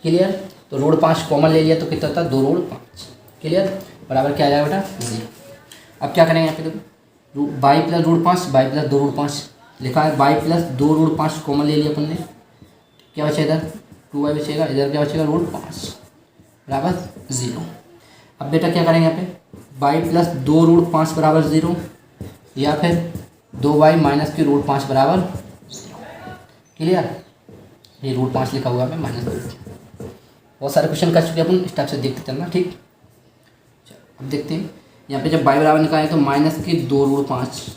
क्लियर। तो रूट 5 कॉमन ले लिया तो कितना था 2 रूट 5, क्लियर, बराबर क्या आ जाएगा बेटा 0। अब क्या करेंगे यहाँ पे देखो by plus root 5 by plus 2 root 5 लिखा है, बाई प्लस 2 रूट 5 कॉमन ले लिया अपन ने, क्या बचेगा इधर 2y बचेगा, इधर क्या बचेगा रूट 5 बराबर 0। अब बेटा क्या करेंगे यहाँ पे बाई प्लस 2 रूट 5 बराबर 0, या फिर 2y माइनस की रूट 5 बराबर 0, क्लियर। ये रूट 5 लिखा हुआ है माइनस 2, बहुत सारे क्वेश्चन कर चुके हैं अपन, इस टाइप से देखते चलना। ठीक, अब देखते हैं यहाँ पे जब y बराबर निकालें तो -2√5,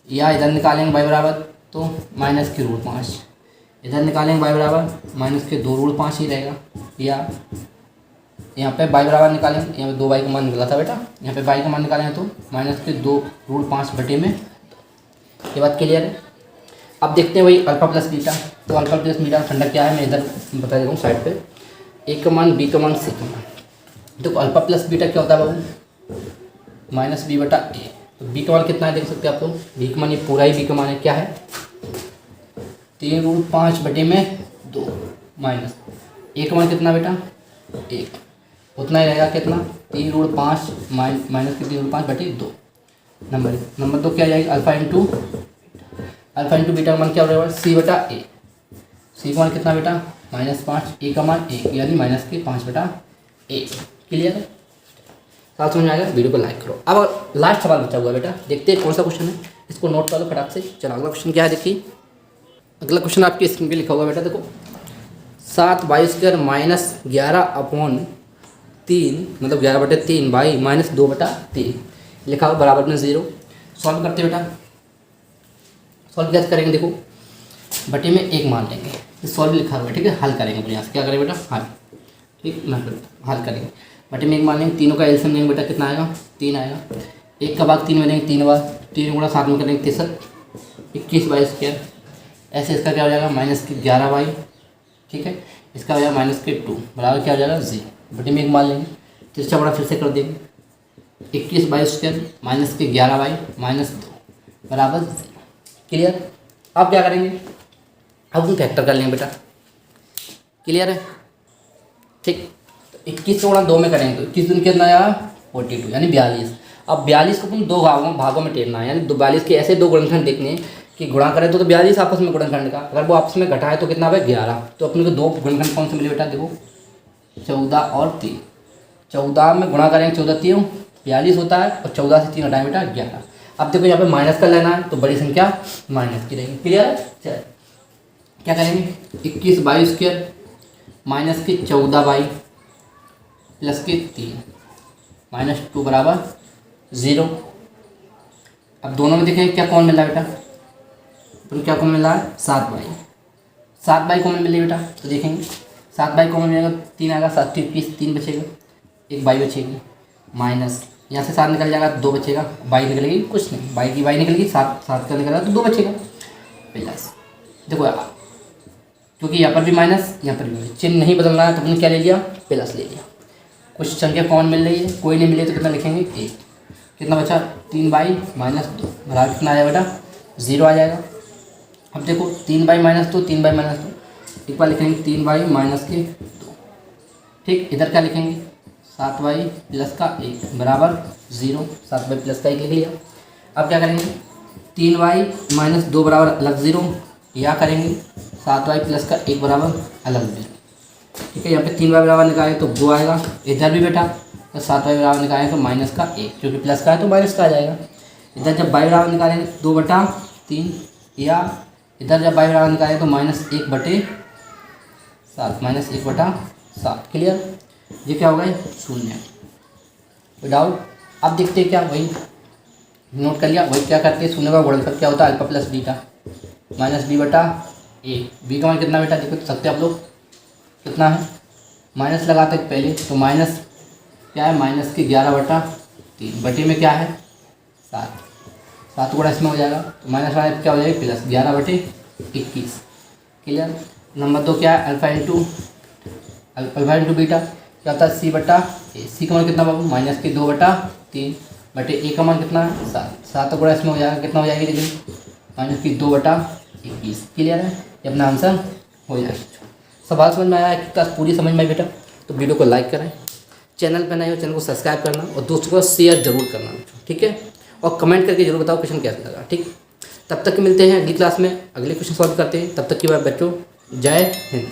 या इधर निकालेंगे y बराबर तो -√5, इधर निकालेंगे y बराबर -2√5 ही रहेगा, या यहाँ पे y बराबर निकालेंगे, यहाँ पे 2y का मान निकला था बेटा, यहाँ पे y का मान निकालेंगे तो -2√5 बटे में। ये बात क्लियर है। अब देखते हैं वही अल्फा प्लस बीटा। तो अल्फा प्लस बीटा का फंडा क्या है, मैं इधर बता देता हूँ साइड पे। ए का मान, बी का मान, सी का मान। देखो अल्फा प्लस बीटा क्या होता है बाबू, -b बटा ए। तो बी का मान कितना है देख सकते हैं आप लोग, बी का मान ये पूरा ही बी का मान है, क्या है 3√5 बटे में 2, माइनस ए का मान कितना बेटा 1, उतना ही रहेगा कितना 3√5 माइनस के 3√5 बटे 2। नंबर 2 क्या आ जाएगा, अल्फा इंटू बीटा का मान क्या हो रहेगा, सी बटा ए। सी का मान कितना बेटा -5, ए का मान 1, यानी -5 बटा ए। क्लियर है, साथ समझ में आएगा। वीडियो को लाइक करो। अब लास्ट सवाल बचा हुआ बेटा, देखते हैं कौन सा क्वेश्चन है, इसको नोट कर लो फटाक से। चलो अगला क्वेश्चन क्या है देखिए, अगला क्वेश्चन आपकी स्क्रीन पे लिखा हुआ बेटा, देखो 7y² -11/3, मतलब 11/3 बाई -2/3 लिखा हुआ बराबर में 0। सॉल्व करते बेटा, सॉल्व कैसे करेंगे, देखो बटे में 1 मान लेंगे, सॉल्व लिखा हुआ है, ठीक है। हल करेंगे अपने यहाँ से, क्या करेंगे बेटा हल, ठीक ना, हल करेंगे। बटे में 1 मान लेंगे, तीनों का एलसीएम लेंगे बेटा, कितना आएगा 3 आएगा। 1 का भाग 3 में लेंगे 3 बार, 3 गुणा 7 में करेंगे 63, 21/2। ऐसे इसका क्या हो जाएगा -11/, ठीक है। इसका हो जाएगा -2 बराबर क्या हो जाएगा 0। बटे में 1 मान लेंगे, तिरछा बड़ा फिर से कर देंगे, 21/2 -11/, -2 बराबर 0। क्लियर। अब क्या करेंगे, अब हम फैक्टर कर लेंगे बेटा, क्लियर है, ठीक। 21 से गुणा 2 में करेंगे तो 21 दिन कितना आया 42, यानी 42। अब 42 को अपन 2 भागों में टेरना है, यानी 42 के ऐसे 2 गुणनखंड देखने हैं कि गुणा करें तो 42 आपस में गुणनखंड का, अगर वो आपस में घटा है तो कितना है 11। तो अपने को 2 गुणनखंड कौन से मिले बेटा, देखो 14 और 3। 14 में गुणा करेंगे 14 3 42 होता है, और 14 से 3 हटाएं बेटा 11। अब देखो यहाँ पे माइनस कर लेना है, तो बड़ी संख्या माइनस की रहेगी। क्लियर है, चल क्या करेंगे 21/2 माइनस के 14/, प्लस के 3 -2 बराबर 0। अब दोनों में देखें क्या कॉमन मिल रहा है बेटा, तो क्या कॉमन मिल रहा है 7/, कॉमन मिल रही है बेटा। तो देखेंगे 7/, कॉमन मिलेगा 3 आएगा, 7 21 3 बचेगा, 1 बाई बचेगी, माइनस यहाँ से 7 निकल जाएगा 2 बचेगा, बाई निकलेगी कुछ नहीं, बाई की बाई निकलेगी, 7 का निकलेगा तो 2 बचेगा, प्लस। देखो क्योंकि यहाँ पर भी माइनस यहाँ पर भी माइनस, चिन्ह नहीं बदल रहा है तो हमने क्या ले लिया प्लस ले लिया। कुछ संख्या कौन मिल रही है, कोई नहीं मिले तो कितना लिखेंगे 1। कितना बचा 3/, -2 बराबर कितना आया बेटा 0 आ जाएगा। अब देखो 3/, -2 3/, -2 एक बार लिखेंगे 3/, -2, ठीक। इधर क्या लिखेंगे 7/, प्लस का 1 बराबर 0, 7/, प्लस का 1 लिख लिया। अब क्या करेंगे 3/, -2 बराबर अलग 0, या करेंगे 7/, प्लस का 1 बराबर अलग 0, ठीक है। यहाँ पे 3/, बराबर निकालें तो 2 आएगा, इधर भी बेटा तो 7/, बराबर निकालें तो -1, क्योंकि प्लस का है तो माइनस का आ जाएगा। इधर जब y बराबर निकालेंगे 2/3, या इधर जब y बराबर निकालें तो -1/7, -1/7। क्लियर, ये क्या होगा 0, विदाउट। अब देखते हैं क्या, वही नोट कर लिया, वही क्या करते हैं 0 का गुणनफल क्या होता है अल्फा प्लस बीटा -b बटा a। b का मान कितना बेटा देखो तो सकते आप लोग कितना है, माइनस लगाते हैं पहले तो माइनस क्या है -11/3 बटे में क्या है 7 गुणा इसमें हो जाएगा, तो माइनस वाला क्या हो जाएगा प्लस 11/21। क्लियर। नंबर 2 क्या है अल्फा इंटू बीटा क्या होता है c बटा a। c का मान कितना बाबू -2/3 बटे a का मान कितना है 7 गुणा इसमें हो जाएगा, कितना हो जाएगी लेकिन -2/21। क्लियर है, ये अपना आंसर हो जाएगा। सवाल समझ में आया है, क्लास पूरी समझ में आई बेटा, तो वीडियो को लाइक करें, चैनल पर नए हो चैनल को सब्सक्राइब करना और दोस्तों को शेयर जरूर करना, ठीक है। और कमेंट करके जरूर बताओ क्वेश्चन कैसा लगा, ठीक। तब तक के मिलते हैं अगली क्लास में, अगले क्वेश्चन सॉल्व करते हैं, तब तक की बात बच्चों, जय हिंद।